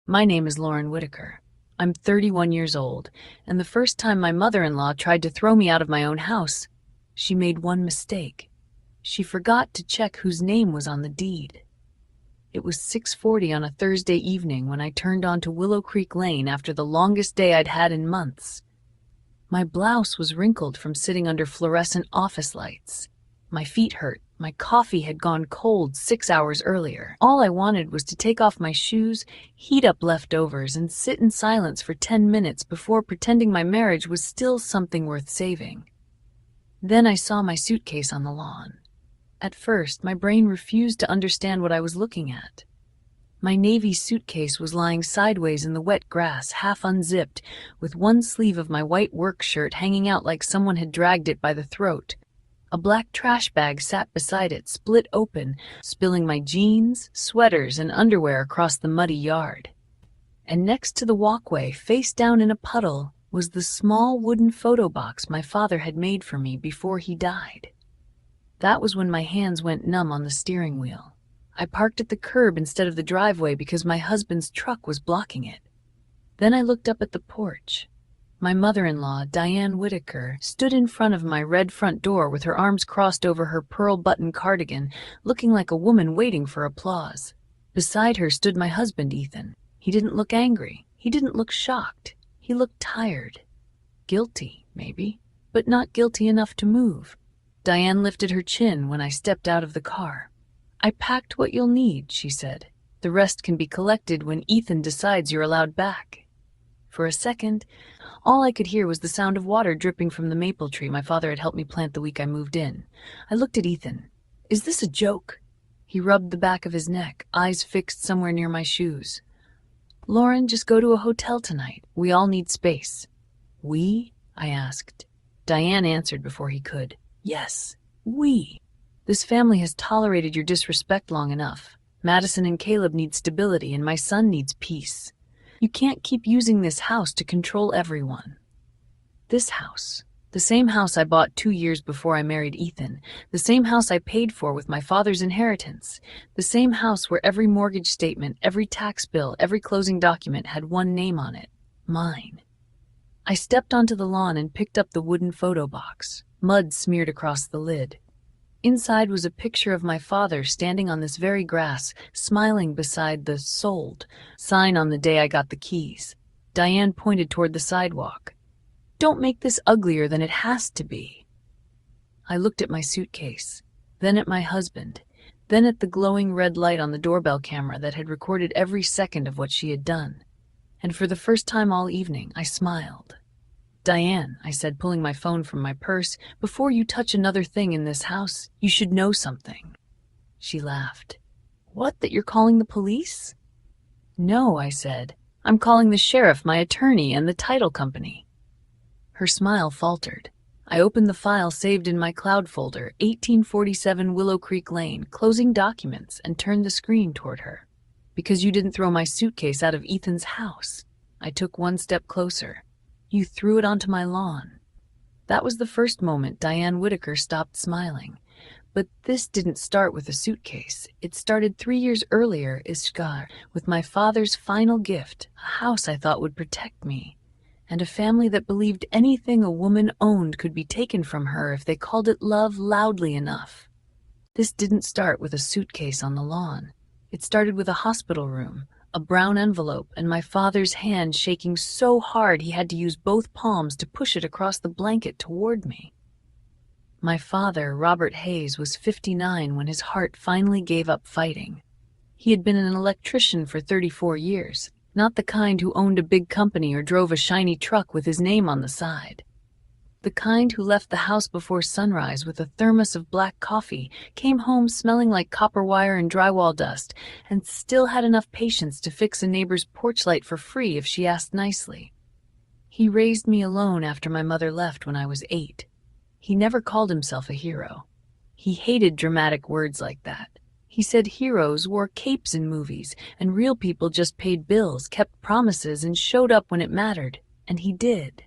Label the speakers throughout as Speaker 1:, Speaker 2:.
Speaker 1: My name is Lauren Whitaker. I'm 31 years old, and the first time my mother-in-law tried to throw me out of my own house, she made one mistake. She forgot to check whose name was on the deed. It was 6:40 on a Thursday evening when I turned onto Willow Creek Lane after the longest day I'd had in months. My blouse was wrinkled from sitting under fluorescent office lights. My feet hurt. My coffee had gone cold 6 hours earlier. All I wanted was to take off my shoes, heat up leftovers, and sit in silence for 10 minutes before pretending my marriage was still something worth saving. Then I saw my suitcase on the lawn. At first, my brain refused to understand what I was looking at. My navy suitcase was lying sideways in the wet grass, half unzipped, with one sleeve of my white work shirt hanging out like someone had dragged it by the throat. A black trash bag sat beside it, split open, spilling my jeans, sweaters, and underwear across the muddy yard. And next to the walkway, face down in a puddle, was the small wooden photo box my father had made for me before he died. That was when my hands went numb on the steering wheel. I parked at the curb instead of the driveway because my husband's truck was blocking it. Then I looked up at the porch. My mother-in-law, Diane Whitaker, stood in front of my red front door with her arms crossed over her pearl-button cardigan, looking like a woman waiting for applause. Beside her stood my husband, Ethan. He didn't look angry. He didn't look shocked. He looked tired. Guilty, maybe, but not guilty enough to move. Diane lifted her chin when I stepped out of the car. "I packed what you'll need," she said. "The rest can be collected when Ethan decides you're allowed back." For a second, all I could hear was the sound of water dripping from the maple tree my father had helped me plant the week I moved in. I looked at Ethan. "Is this a joke?" He rubbed the back of his neck, eyes fixed somewhere near my shoes. "Lauren, just go to a hotel tonight. We all need space." "We?" I asked. Diane answered before he could. "Yes, we. This family has tolerated your disrespect long enough. Madison and Caleb need stability, and my son needs peace. You can't keep using this house to control everyone." This house, the same house I bought 2 years before I married Ethan, the same house I paid for with my father's inheritance, the same house where every mortgage statement, every tax bill, every closing document had one name on it: mine. I stepped onto the lawn and picked up the wooden photo box. Mud smeared across the lid. Inside was a picture of my father standing on this very grass, smiling beside the "Sold" sign on the day I got the keys. Diane pointed toward the sidewalk. "Don't make this uglier than it has to be." I looked at my suitcase, then at my husband, then at the glowing red light on the doorbell camera that had recorded every second of what she had done. And for the first time all evening, I smiled. "Diane," I said, pulling my phone from my purse, "before you touch another thing in this house, you should know something." She laughed. "What, that you're calling the police?" "No," I said. "I'm calling the sheriff, my attorney, and the title company." Her smile faltered. I opened the file saved in my cloud folder, 1847 Willow Creek Lane, closing documents, and turned the screen toward her. "Because you didn't throw my suitcase out of Ethan's house." I took one step closer. "You threw it onto my lawn." That was the first moment Diane Whitaker stopped smiling. But this didn't start with a suitcase. It started 3 years earlier, Ishkar, with my father's final gift, a house I thought would protect me, and a family that believed anything a woman owned could be taken from her if they called it love loudly enough. This didn't start with a suitcase on the lawn. It started with a hospital room, a brown envelope, and my father's hand shaking so hard he had to use both palms to push it across the blanket toward me. My father, Robert Hayes, was 59 when his heart finally gave up fighting. He had been an electrician for 34 years, not the kind who owned a big company or drove a shiny truck with his name on the side. The kind who left the house before sunrise with a thermos of black coffee, came home smelling like copper wire and drywall dust, and still had enough patience to fix a neighbor's porch light for free if she asked nicely. He raised me alone after my mother left when I was 8. He never called himself a hero. He hated dramatic words like that. He said heroes wore capes in movies, and real people just paid bills, kept promises, and showed up when it mattered. And he did.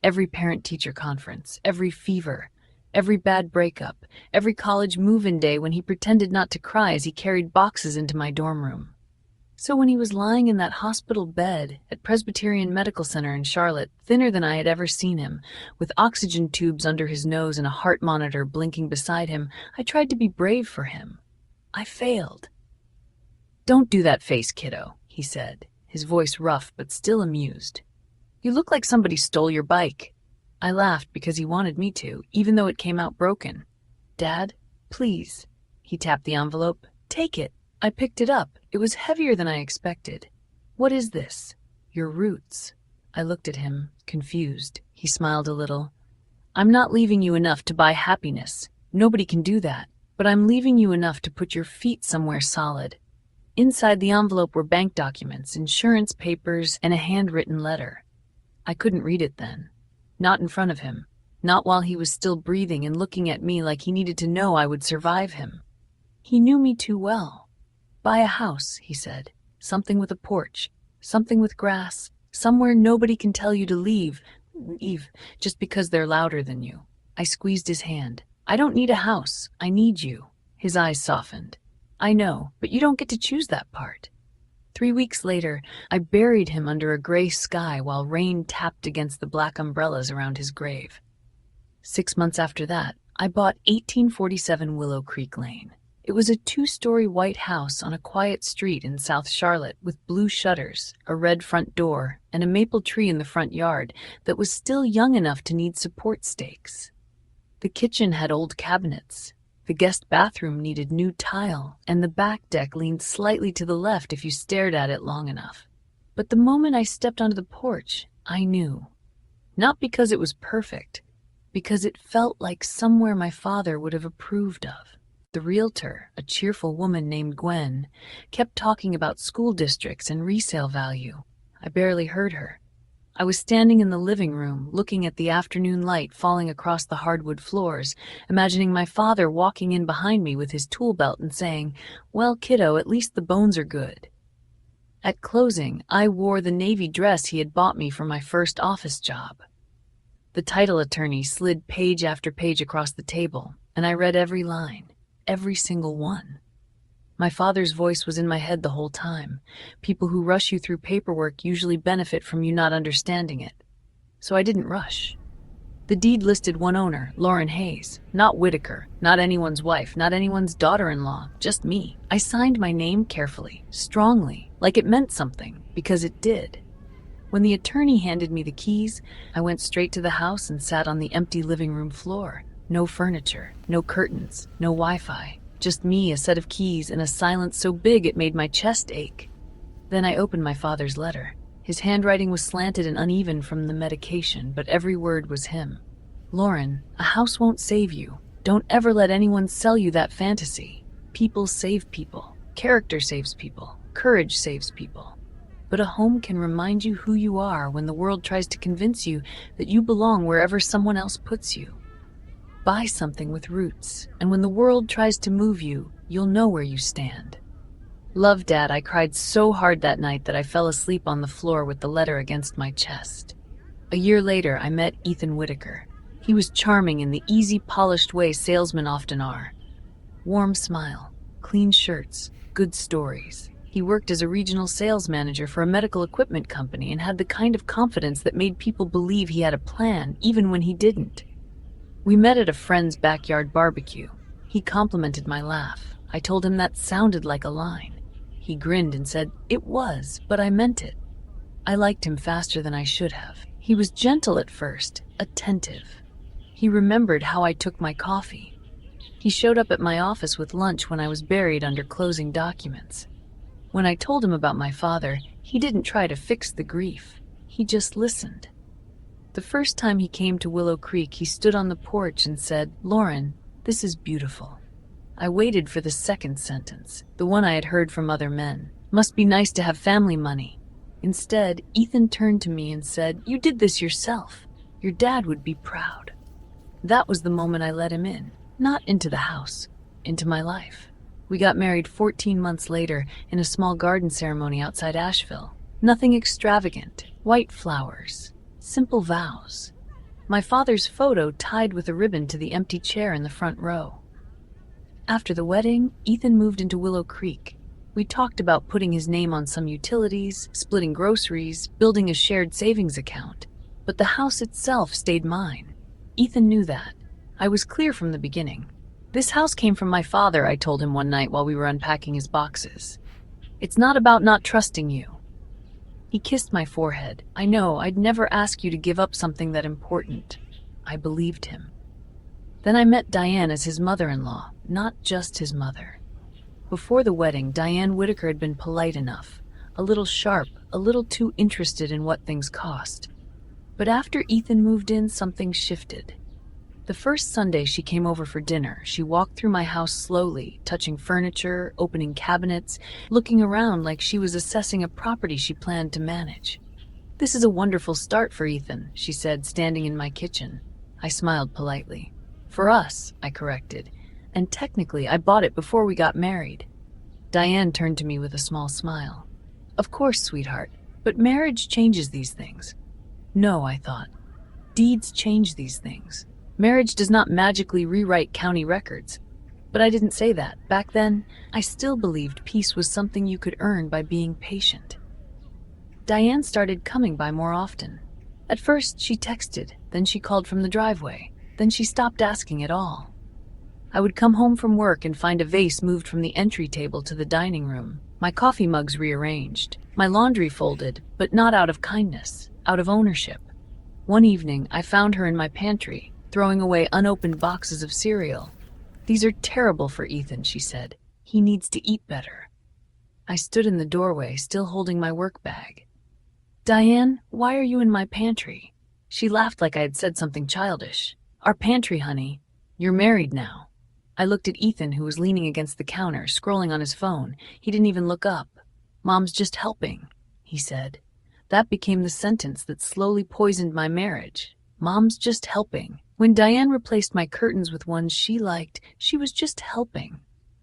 Speaker 1: Every parent-teacher conference, every fever, every bad breakup, every college move-in day when he pretended not to cry as he carried boxes into my dorm room. So when he was lying in that hospital bed at Presbyterian Medical Center in Charlotte, thinner than I had ever seen him, with oxygen tubes under his nose and a heart monitor blinking beside him, I tried to be brave for him. I failed. "Don't do that face, kiddo," he said, his voice rough but still amused. "You look like somebody stole your bike." I laughed because he wanted me to, even though it came out broken. "Dad, please." He tapped the envelope. "Take it." I picked it up. It was heavier than I expected. "What is this?" "Your roots." I looked at him, confused. He smiled a little. "I'm not leaving you enough to buy happiness. Nobody can do that. But I'm leaving you enough to put your feet somewhere solid." Inside the envelope were bank documents, insurance papers, and a handwritten letter. I couldn't read it then. Not in front of him. Not while he was still breathing and looking at me like he needed to know I would survive him. He knew me too well. "Buy a house," he said. "Something with a porch. Something with grass. Somewhere nobody can tell you to leave just because they're louder than you." I squeezed his hand. "I don't need a house. I need you." His eyes softened. "I know, but you don't get to choose that part." 3 weeks later, I buried him under a gray sky while rain tapped against the black umbrellas around his grave. 6 months after that, I bought 1847 Willow Creek Lane. It was a 2-story white house on a quiet street in South Charlotte with blue shutters, a red front door, and a maple tree in the front yard that was still young enough to need support stakes. The kitchen had old cabinets. The guest bathroom needed new tile, and the back deck leaned slightly to the left if you stared at it long enough. But the moment I stepped onto the porch, I knew. Not because it was perfect, because it felt like somewhere my father would have approved of. The realtor, a cheerful woman named Gwen, kept talking about school districts and resale value. I barely heard her. I was standing in the living room, looking at the afternoon light falling across the hardwood floors, imagining my father walking in behind me with his tool belt and saying, "Well, kiddo, at least the bones are good." At closing, I wore the navy dress he had bought me for my first office job. The title attorney slid page after page across the table, and I read every line. Every single one. My father's voice was in my head the whole time. People who rush you through paperwork usually benefit from you not understanding it. So I didn't rush. The deed listed one owner, Lauren Hayes, not Whitaker, not anyone's wife, not anyone's daughter-in-law, just me. I signed my name carefully, strongly, like it meant something, because it did. When the attorney handed me the keys, I went straight to the house and sat on the empty living room floor. No furniture, no curtains, no Wi-Fi. Just me, a set of keys, and a silence so big it made my chest ache. Then I opened my father's letter. His handwriting was slanted and uneven from the medication, but every word was him. "Lauren, a house won't save you. Don't ever let anyone sell you that fantasy. People save people. Character saves people. Courage saves people. But a home can remind you who you are when the world tries to convince you that you belong wherever someone else puts you. Buy something with roots, and when the world tries to move you, you'll know where you stand." Love, Dad. I cried so hard that night that I fell asleep on the floor with the letter against my chest. A year later, I met Ethan Whitaker. He was charming in the easy, polished way salesmen often are. Warm smile, clean shirts, good stories. He worked as a regional sales manager for a medical equipment company and had the kind of confidence that made people believe he had a plan, even when he didn't. We met at a friend's backyard barbecue. He complimented my laugh. I told him that sounded like a line. He grinned and said, "It was, but I meant it." I liked him faster than I should have. He was gentle at first, attentive. He remembered how I took my coffee. He showed up at my office with lunch when I was buried under closing documents. When I told him about my father, he didn't try to fix the grief. He just listened. The first time he came to Willow Creek, he stood on the porch and said, "Lauren, this is beautiful." I waited for the second sentence, the one I had heard from other men. "Must be nice to have family money." Instead, Ethan turned to me and said, "You did this yourself. Your dad would be proud." That was the moment I let him in, not into the house, into my life. We got married 14 months later in a small garden ceremony outside Asheville. Nothing extravagant, white flowers. Simple vows. My father's photo tied with a ribbon to the empty chair in the front row. After the wedding, Ethan moved into Willow Creek. We talked about putting his name on some utilities, splitting groceries, building a shared savings account. But the house itself stayed mine. Ethan knew that. I was clear from the beginning. This house came from my father, I told him one night while we were unpacking his boxes. It's not about not trusting you. He kissed my forehead. I know, I'd never ask you to give up something that important. I believed him. Then I met Diane as his mother-in-law, not just his mother. Before the wedding, Diane Whitaker had been polite enough, a little sharp, a little too interested in what things cost. But after Ethan moved in, something shifted. The first Sunday she came over for dinner, she walked through my house slowly, touching furniture, opening cabinets, looking around like she was assessing a property she planned to manage. "This is a wonderful start for Ethan," she said, standing in my kitchen. I smiled politely. "For us," I corrected. "And technically, I bought it before we got married." Diane turned to me with a small smile. "Of course, sweetheart, but marriage changes these things." No, I thought. Deeds change these things. Marriage does not magically rewrite county records. But I didn't say that. Back then, I still believed peace was something you could earn by being patient. Diane started coming by more often. At first, she texted, then she called from the driveway, then she stopped asking at all. I would come home from work and find a vase moved from the entry table to the dining room, my coffee mugs rearranged, my laundry folded, but not out of kindness, out of ownership. One evening, I found her in my pantry, throwing away unopened boxes of cereal. "These are terrible for Ethan," she said. "He needs to eat better." I stood in the doorway, still holding my work bag. "Diane, why are you in my pantry?" She laughed like I had said something childish. "Our pantry, honey. You're married now." I looked at Ethan, who was leaning against the counter, scrolling on his phone. He didn't even look up. "Mom's just helping," he said. That became the sentence that slowly poisoned my marriage. Mom's just helping. When Diane replaced my curtains with ones she liked, she was just helping.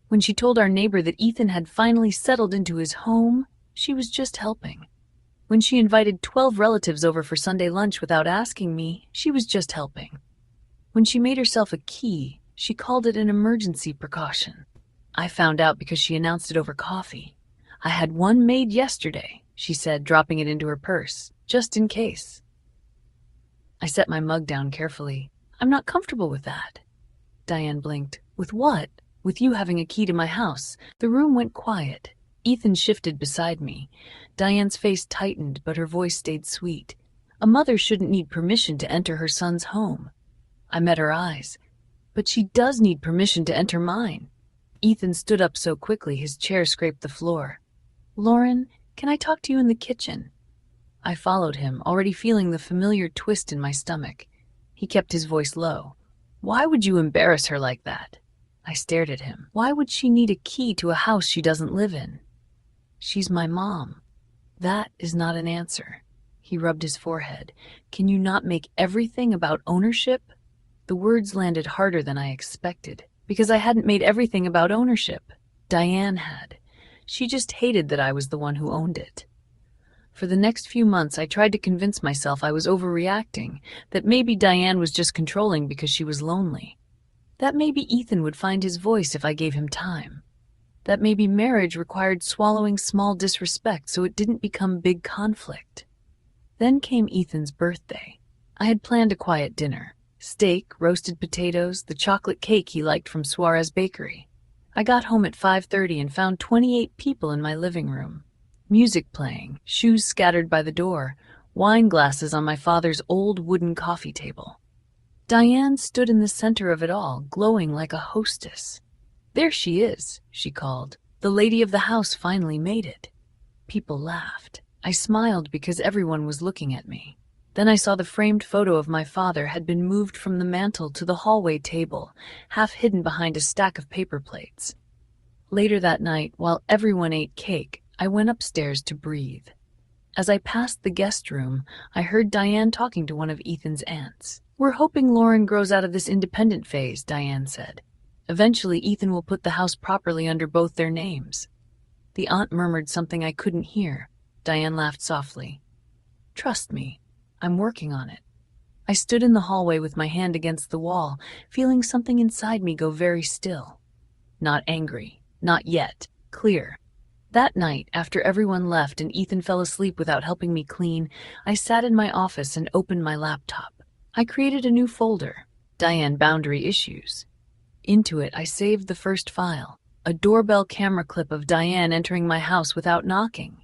Speaker 1: When she told our neighbor that Ethan had finally settled into his home, she was just helping. When she invited 12 relatives over for Sunday lunch without asking me, she was just helping. When she made herself a key, she called it an emergency precaution. I found out because she announced it over coffee. "I had one made yesterday," she said, dropping it into her purse, "just in case." I set my mug down carefully. "I'm not comfortable with that." Diane blinked. "With what?" "With you having a key to my house." The room went quiet. Ethan shifted beside me. Diane's face tightened, but her voice stayed sweet. A mother shouldn't need permission to enter her son's home. I met her eyes. "But she does need permission to enter mine." Ethan stood up so quickly his chair scraped the floor. "Lauren, can I talk to you in the kitchen?" I followed him, already feeling the familiar twist in my stomach. He kept his voice low. "Why would you embarrass her like that?" I stared at him. "Why would she need a key to a house she doesn't live in?" "She's my mom." "That is not an answer." He rubbed his forehead. "Can you not make everything about ownership?" The words landed harder than I expected, because I hadn't made everything about ownership. Diane had. She just hated that I was the one who owned it. For the next few months, I tried to convince myself I was overreacting, that maybe Diane was just controlling because she was lonely. That maybe Ethan would find his voice if I gave him time. That maybe marriage required swallowing small disrespect so it didn't become big conflict. Then came Ethan's birthday. I had planned a quiet dinner. Steak, roasted potatoes, the chocolate cake he liked from Suarez Bakery. I got home at 5:30 and found 28 people in my living room. Music playing, shoes scattered by the door, wine glasses on my father's old wooden coffee table. Diane stood in the center of it all, glowing like a hostess. "There she is," she called. "The lady of the house finally made it." People laughed. I smiled because everyone was looking at me. Then I saw the framed photo of my father had been moved from the mantel to the hallway table, half hidden behind a stack of paper plates. Later that night, while everyone ate cake, I went upstairs to breathe. As I passed the guest room, I heard Diane talking to one of Ethan's aunts. "We're hoping Lauren grows out of this independent phase," Diane said. "Eventually, Ethan will put the house properly under both their names." The aunt murmured something I couldn't hear. Diane laughed softly. "Trust me. I'm working on it." I stood in the hallway with my hand against the wall, feeling something inside me go very still. Not angry. Not yet. Clear. That night, after everyone left and Ethan fell asleep without helping me clean, I sat in my office and opened my laptop. I created a new folder, Diane Boundary Issues. Into it, I saved the first file, a doorbell camera clip of Diane entering my house without knocking.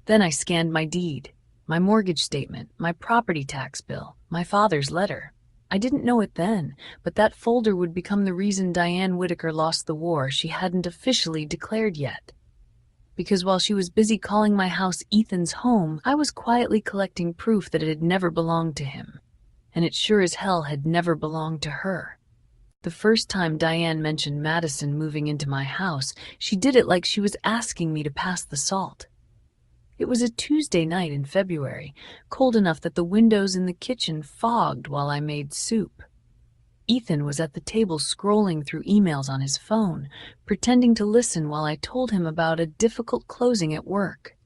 Speaker 1: Then I scanned my deed, my mortgage statement, my property tax bill, my father's letter. I didn't know it then, but that folder would become the reason Diane Whitaker lost the war she hadn't officially declared yet. Because while she was busy calling my house Ethan's home, I was quietly collecting proof that it had never belonged to him. And it sure as hell had never belonged to her. The first time Diane mentioned Madison moving into my house, she did it like she was asking me to pass the salt. It was a Tuesday night in February, cold enough that the windows in the kitchen fogged while I made soup. Ethan was at the table scrolling through emails on his phone, pretending to listen while I told him about a difficult closing at work.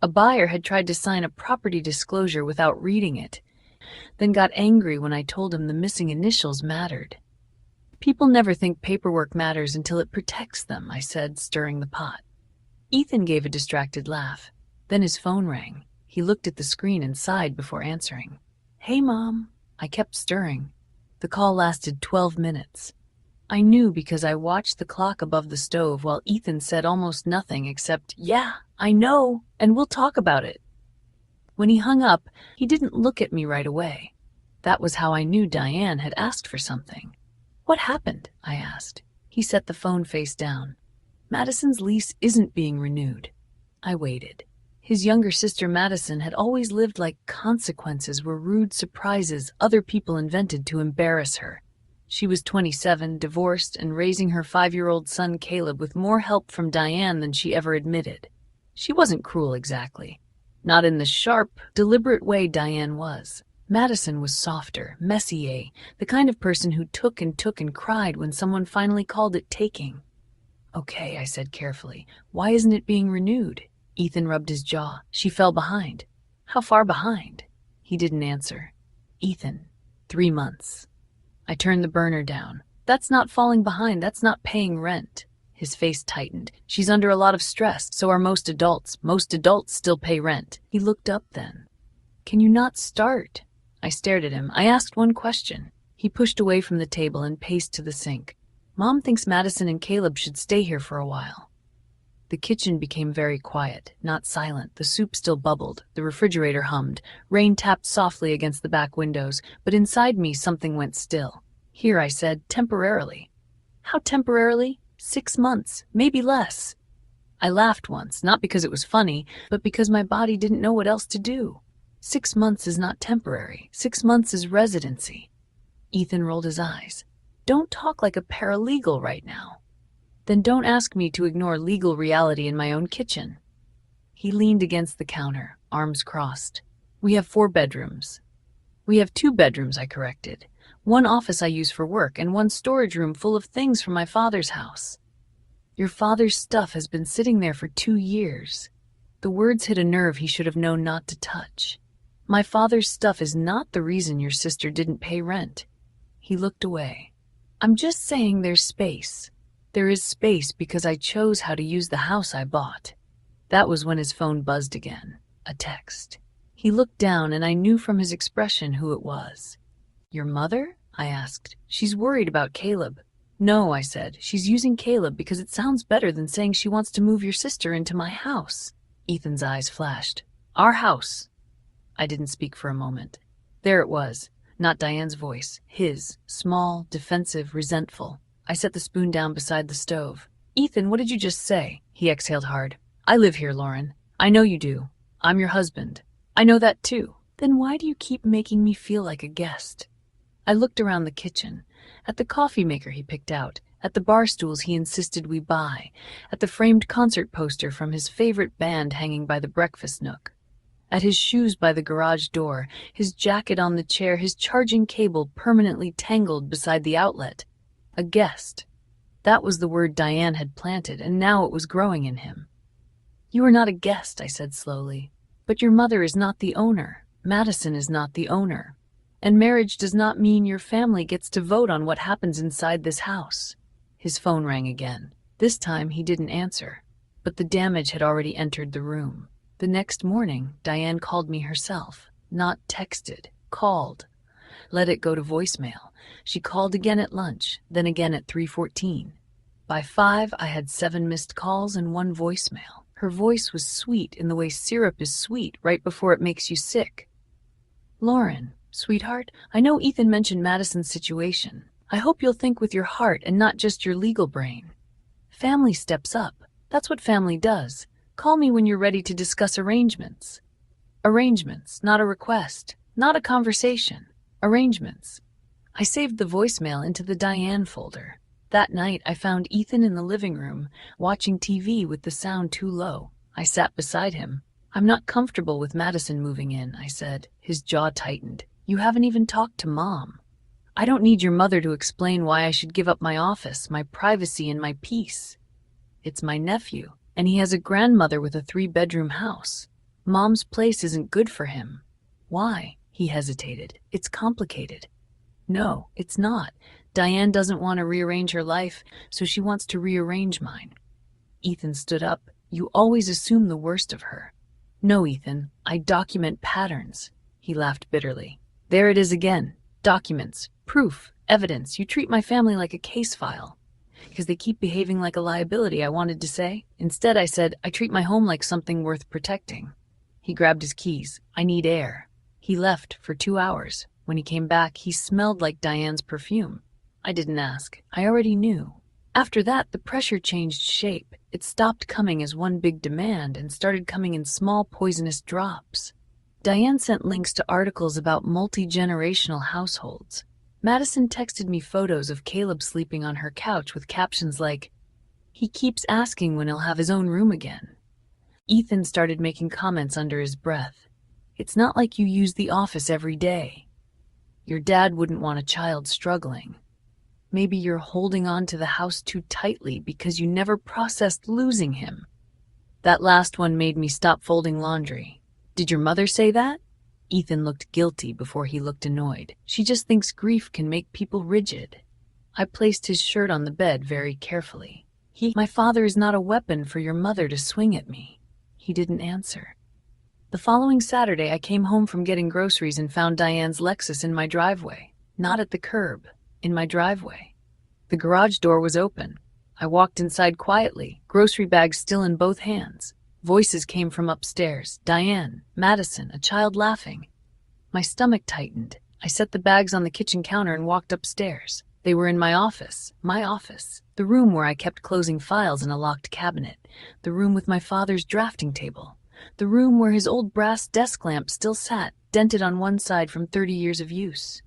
Speaker 1: A buyer had tried to sign a property disclosure without reading it, then got angry when I told him the missing initials mattered. People never think paperwork matters until it protects them, I said, stirring the pot. Ethan gave a distracted laugh. Then his phone rang. He looked at the screen and sighed before answering. "Hey, Mom." I kept stirring. The call lasted 12 minutes. I knew because I watched the clock above the stove while Ethan said almost nothing except, "Yeah, I know, and we'll talk about it." When he hung up, he didn't look at me right away. That was how I knew Diane had asked for something. "What happened?" I asked. He set the phone face down. "Madison's lease isn't being renewed." I waited. His younger sister Madison had always lived like consequences were rude surprises other people invented to embarrass her. She was 27, divorced, and raising her 5-year-old son Caleb with more help from Diane than she ever admitted. She wasn't cruel exactly. Not in the sharp, deliberate way Diane was. Madison was softer, messier, the kind of person who took and cried when someone finally called it taking. "Okay," I said carefully. "Why isn't it being renewed?" Ethan rubbed his jaw. "She fell behind." "How far behind?" He didn't answer. "Ethan, 3 months." I turned the burner down. "That's not falling behind. That's not paying rent." His face tightened. "She's under a lot of stress. So are most adults. Most adults still pay rent." He looked up then. "Can you not start?" I stared at him. I asked one question. He pushed away from the table and paced to the sink. "Mom thinks Madison and Caleb should stay here for a while." The kitchen became very quiet, not silent. The soup still bubbled. The refrigerator hummed. Rain tapped softly against the back windows, but inside me something went still. "Here," I said, "temporarily." "How temporarily?" 6 months, maybe less." I laughed once, not because it was funny, but because my body didn't know what else to do. 6 months is not temporary. 6 months is residency. Ethan rolled his eyes. "Don't talk like a paralegal right now." "Then don't ask me to ignore legal reality in my own kitchen." He leaned against the counter, arms crossed. "We have 4 bedrooms. We have 2 bedrooms, I corrected. 1 office I use for work and 1 storage room full of things from my father's house. Your father's stuff has been sitting there for 2 years. The words hit a nerve he should have known not to touch. My father's stuff is not the reason your sister didn't pay rent. He looked away. I'm just saying there's space. There is space because I chose how to use the house I bought. That was when his phone buzzed again. A text. He looked down and I knew from his expression who it was. Your mother? I asked. She's worried about Caleb. No, I said. She's using Caleb because it sounds better than saying she wants to move your sister into my house. Ethan's eyes flashed. Our house. I didn't speak for a moment. There it was. Not Diane's voice. His. Small, defensive, resentful. I set the spoon down beside the stove. Ethan, what did you just say? He exhaled hard. I live here, Lauren. I know you do. I'm your husband. I know that too. Then why do you keep making me feel like a guest? I looked around the kitchen, at the coffee maker he picked out, at the bar stools he insisted we buy, at the framed concert poster from his favorite band hanging by the breakfast nook, at his shoes by the garage door, his jacket on the chair, his charging cable permanently tangled beside the outlet. A guest. That was the word Diane had planted, and now it was growing in him. You are not a guest, I said slowly. But your mother is not the owner. Madison is not the owner. And marriage does not mean your family gets to vote on what happens inside this house. His phone rang again. This time he didn't answer. but the damage had already entered the room. The next morning, Diane called me herself. Not texted, called. Let it go to voicemail. She called again at lunch, then again at 3:14. By 5, I had 7 missed calls and 1 voicemail. Her voice was sweet in the way syrup is sweet right before it makes you sick. "Lauren, sweetheart, I know Ethan mentioned Madison's situation. I hope you'll think with your heart and not just your legal brain. Family steps up. That's what family does. Call me when you're ready to discuss arrangements." Arrangements, not a request, not a conversation. Arrangements. I saved the voicemail into the Diane folder. That night, I found Ethan in the living room, watching TV with the sound too low. I sat beside him. "I'm not comfortable with Madison moving in," I said. His jaw tightened. "You haven't even talked to Mom." "I don't need your mother to explain why I should give up my office, my privacy, and my peace. It's my nephew, and he has a grandmother with a 3-bedroom house. Mom's place isn't good for him." "Why?" He hesitated. "It's complicated." "No, it's not. Diane doesn't want to rearrange her life, so she wants to rearrange mine." Ethan stood up. "You always assume the worst of her." "No, Ethan, I document patterns." He laughed bitterly. "There it is again. Documents, proof, evidence. You treat my family like a case file. Because they keep behaving like a liability, I wanted to say. Instead, I said, I treat my home like something worth protecting." He grabbed his keys. "I need air." He left for 2 hours. When he came back, he smelled like Diane's perfume. I didn't ask. I already knew. After that, the pressure changed shape. It stopped coming as one big demand and started coming in small poisonous drops. Diane sent links to articles about multi-generational households. Madison texted me photos of Caleb sleeping on her couch with captions like, "He keeps asking when he'll have his own room again." Ethan started making comments under his breath. "It's not like you use the office every day. Your dad wouldn't want a child struggling. Maybe you're holding on to the house too tightly because you never processed losing him." That last one made me stop folding laundry. "Did your mother say that?" Ethan looked guilty before he looked annoyed. "She just thinks grief can make people rigid." I placed his shirt on the bed very carefully. My father is not a weapon for your mother to swing at me." He didn't answer. The following Saturday, I came home from getting groceries and found Diane's Lexus in my driveway. Not at the curb, in my driveway. The garage door was open. I walked inside quietly, grocery bags still in both hands. Voices came from upstairs. Diane, Madison, a child laughing. My stomach tightened. I set the bags on the kitchen counter and walked upstairs. They were in my office, the room where I kept closing files in a locked cabinet, the room with my father's drafting table, the room where his old brass desk lamp still sat, dented on one side from 30 years of use.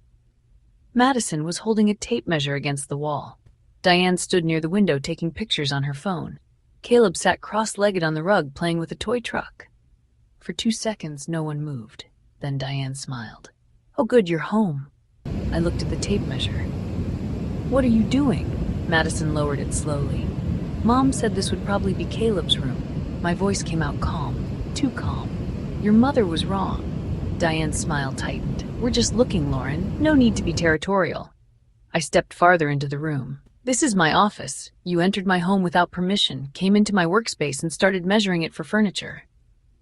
Speaker 1: Madison was holding a tape measure against the wall. Diane stood near the window taking pictures on her phone. Caleb sat cross-legged on the rug playing with a toy truck. For 2 seconds, no one moved. Then Diane smiled. "Oh good, you're home." I looked at the tape measure. "What are you doing?" Madison lowered it slowly. "Mom said this would probably be Caleb's room." My voice came out calm, too calm. "Your mother was wrong." Diane's smile tightened. "We're just looking, Lauren. No need to be territorial." I stepped farther into the room. "This is my office. You entered my home without permission, came into my workspace and started measuring it for furniture."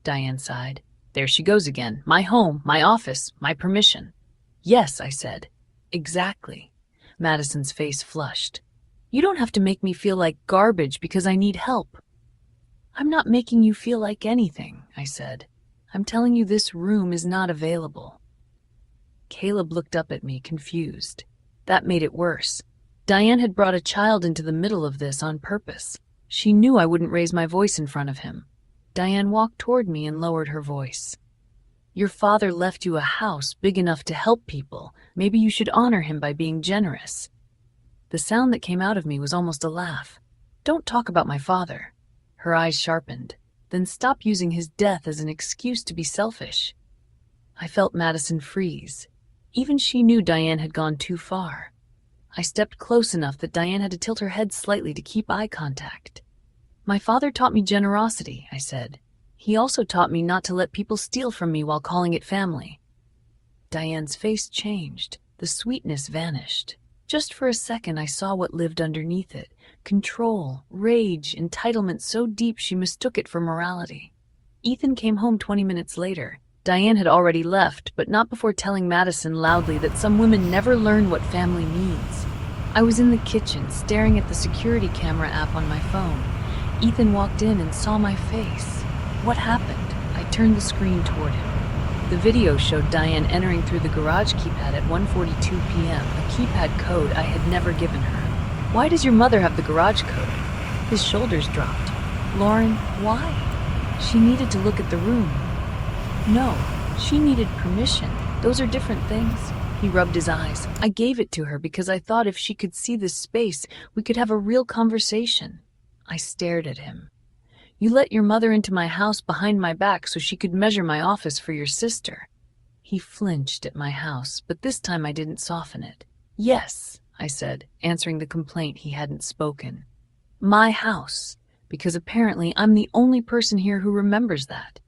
Speaker 1: Diane sighed. "There she goes again. My home, my office, my permission." "Yes," I said. "Exactly." Madison's face flushed. "You don't have to make me feel like garbage because I need help." "I'm not making you feel like anything," I said. "I'm telling you this room is not available." Caleb looked up at me, confused. That made it worse. Diane had brought a child into the middle of this on purpose. She knew I wouldn't raise my voice in front of him. Diane walked toward me and lowered her voice. "Your father left you a house big enough to help people. Maybe you should honor him by being generous." The sound that came out of me was almost a laugh. "Don't talk about my father." Her eyes sharpened. "Then stop using his death as an excuse to be selfish." I felt Madison freeze. Even she knew Diane had gone too far. I stepped close enough that Diane had to tilt her head slightly to keep eye contact. "My father taught me generosity," I said. "He also taught me not to let people steal from me while calling it family." Diane's face changed. The sweetness vanished. Just for a second I saw what lived underneath it. Control, rage, entitlement so deep she mistook it for morality. Ethan came home 20 minutes later. Diane had already left, but not before telling Madison loudly that some women never learn what family means. I was in the kitchen, staring at the security camera app on my phone. Ethan walked in and saw my face. What happened? I turned the screen toward him. The video showed Diane entering through the garage keypad at 1:42 p.m., a keypad code I had never given her. "Why does your mother have the garage code?" His shoulders dropped. "Lauren, why?" "She needed to look at the room." "No, she needed permission. Those are different things." He rubbed his eyes. "I gave it to her because I thought if she could see this space, we could have a real conversation." I stared at him. "You let your mother into my house behind my back so she could measure my office for your sister." He flinched at my house, but this time I didn't soften it. "Yes," I said, answering the complaint he hadn't spoken. "My house, because apparently I'm the only person here who remembers that."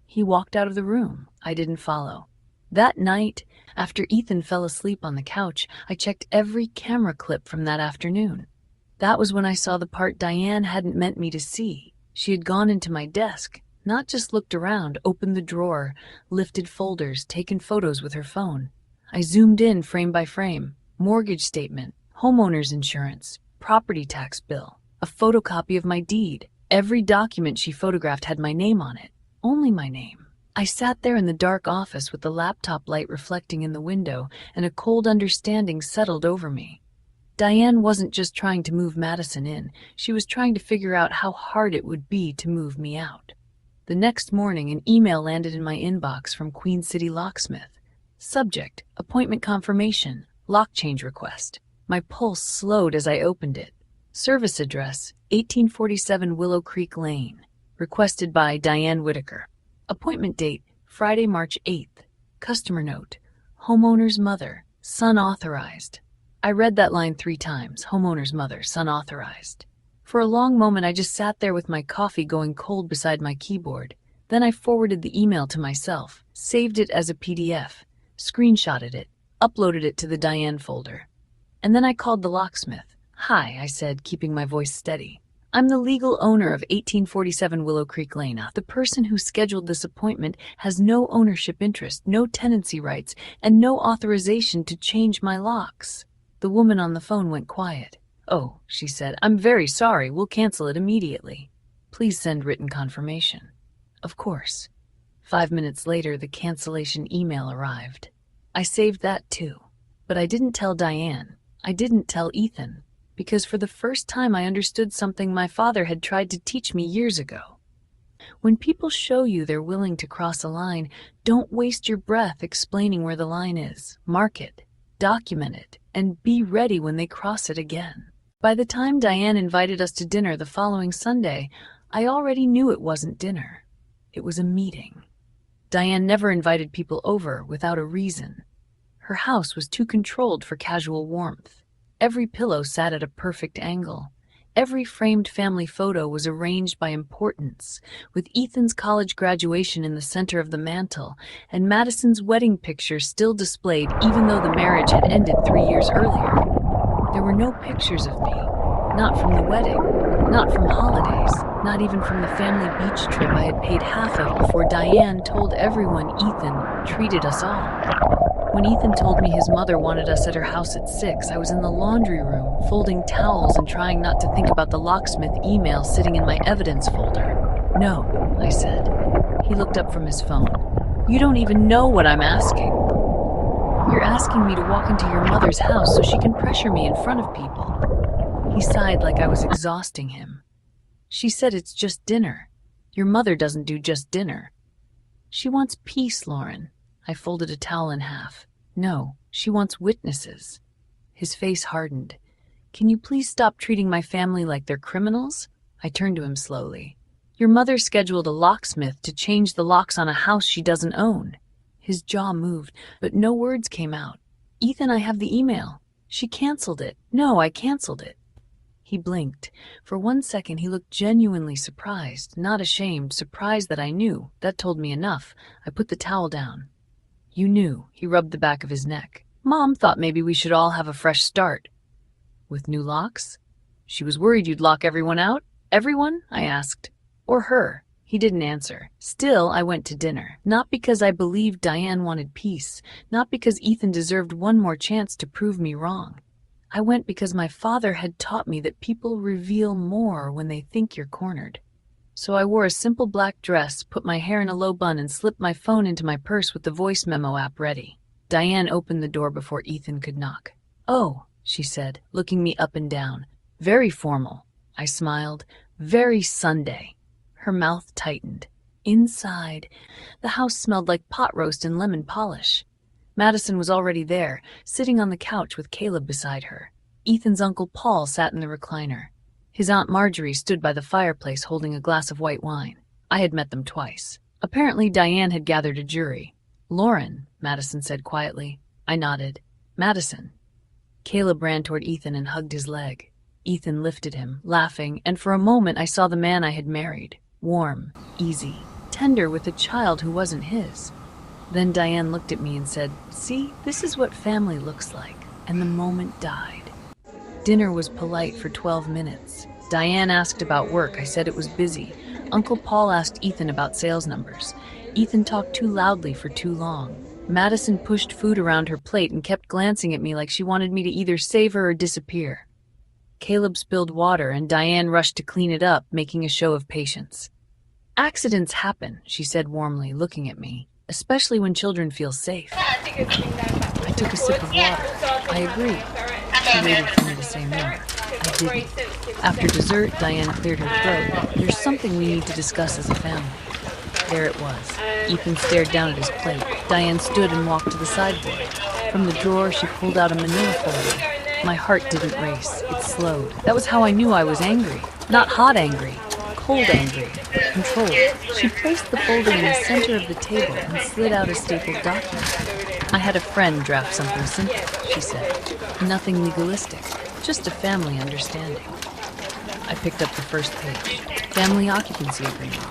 Speaker 1: He walked out of the room. I didn't follow. That night, after Ethan fell asleep on the couch, I checked every camera clip from that afternoon. That was when I saw the part Diane hadn't meant me to see. She had gone into my desk, not just looked around, opened the drawer, lifted folders, taken photos with her phone. I zoomed in frame by frame. Mortgage statement, homeowner's insurance, property tax bill, a photocopy of my deed. Every document she photographed had my name on it. Only my name. I sat there in the dark office with the laptop light reflecting in the window, and a cold understanding settled over me. Diane wasn't just trying to move Madison in, she was trying to figure out how hard it would be to move me out. The next morning, an email landed in my inbox from Queen City Locksmith. Subject: appointment confirmation, lock change request. My pulse slowed as I opened it. Service address: 1847 Willow Creek Lane. Requested by Diane Whitaker. Appointment date: Friday, March 8th. Customer note: homeowner's mother, son authorized. I read that line 3 times, homeowner's mother, son authorized. For a long moment I just sat there with my coffee going cold beside my keyboard. Then I forwarded the email to myself, saved it as a PDF, screenshotted it, uploaded it to the Diane folder. And then I called the locksmith. "Hi," I said, keeping my voice steady. "I'm the legal owner of 1847 Willow Creek Lane. The person who scheduled this appointment has no ownership interest, no tenancy rights, and no authorization to change my locks." The woman on the phone went quiet. "Oh," she said, "I'm very sorry. We'll cancel it immediately. Please send written confirmation." Of course. 5 minutes later, the cancellation email arrived. I saved that too. But I didn't tell Diane. I didn't tell Ethan. Because for the first time I understood something my father had tried to teach me years ago. When people show you they're willing to cross a line, don't waste your breath explaining where the line is. Mark it, document it, and be ready when they cross it again. By the time Diane invited us to dinner the following Sunday, I already knew it wasn't dinner. It was a meeting. Diane never invited people over without a reason. Her house was too controlled for casual warmth. Every pillow sat at a perfect angle. Every framed family photo was arranged by importance, with Ethan's college graduation in the center of the mantel, and Madison's wedding picture still displayed even though the marriage had ended 3 years earlier. There were no pictures of me, not from the wedding, not from holidays, not even from the family beach trip I had paid half of before Diane told everyone Ethan treated us all. When Ethan told me his mother wanted us at her house at 6, I was in the laundry room, folding towels and trying not to think about the locksmith email sitting in my evidence folder. "No," I said. He looked up from his phone. "You don't even know what I'm asking. You're asking me to walk into your mother's house so she can pressure me in front of people." He sighed like I was exhausting him. "She said it's just dinner. Your mother doesn't do just dinner. She wants peace, Lauren." I folded a towel in half. "No, she wants witnesses." His face hardened. "Can you please stop treating my family like they're criminals?" I turned to him slowly. "Your mother scheduled a locksmith to change the locks on a house she doesn't own." His jaw moved, but no words came out. "Ethan, I have the email. She canceled it. No, I canceled it." He blinked. For 1 second he looked genuinely surprised, not ashamed, surprised that I knew. That told me enough. I put the towel down. "You knew." He rubbed the back of his neck. "Mom thought maybe we should all have a fresh start." "With new locks?" She was worried you'd lock everyone out? Everyone? I asked. Or her? He didn't answer. Still, I went to dinner. Not because I believed Diane wanted peace, not because Ethan deserved one more chance to prove me wrong. I went because my father had taught me that people reveal more when they think you're cornered. So I wore a simple black dress, put my hair in a low bun, and slipped my phone into my purse with the voice memo app ready. Diane opened the door before Ethan could knock. "Oh," she said, looking me up and down. "Very formal." I smiled. "Very Sunday." Her mouth tightened. Inside, the house smelled like pot roast and lemon polish. Madison was already there, sitting on the couch with Caleb beside her. Ethan's Uncle Paul sat in the recliner. His Aunt Marjorie stood by the fireplace holding a glass of white wine. I had met them twice. Apparently Diane had gathered a jury. "Lauren," Madison said quietly. I nodded. "Madison." Caleb ran toward Ethan and hugged his leg. Ethan lifted him, laughing, and for a moment I saw the man I had married. Warm, easy, tender with a child who wasn't his. Then Diane looked at me and said, "See, this is what family looks like," and the moment died. Dinner was polite for 12 minutes. Diane asked about work. I said it was busy. Uncle Paul asked Ethan about sales numbers. Ethan talked too loudly for too long. Madison pushed food around her plate and kept glancing at me like she wanted me to either save her or disappear. Caleb spilled water and Diane rushed to clean it up, making a show of patience. "Accidents happen," she said warmly, looking at me, "especially when children feel safe." I took a sip of water. I agreed. She waited for me to say more. I didn't. After dessert, Diane cleared her throat. "There's something we need to discuss as a family." There it was. Ethan stared down at his plate. Diane stood and walked to the sideboard. From the drawer, she pulled out a manila folder. My heart didn't race. It slowed. That was how I knew I was angry. Not hot angry. Cold angry. Controlled. She placed the folder in the center of the table and slid out a stapled document. "I had a friend draft something simple," she said. "Nothing legalistic. Just a family understanding." I picked up the first page. Family occupancy agreement.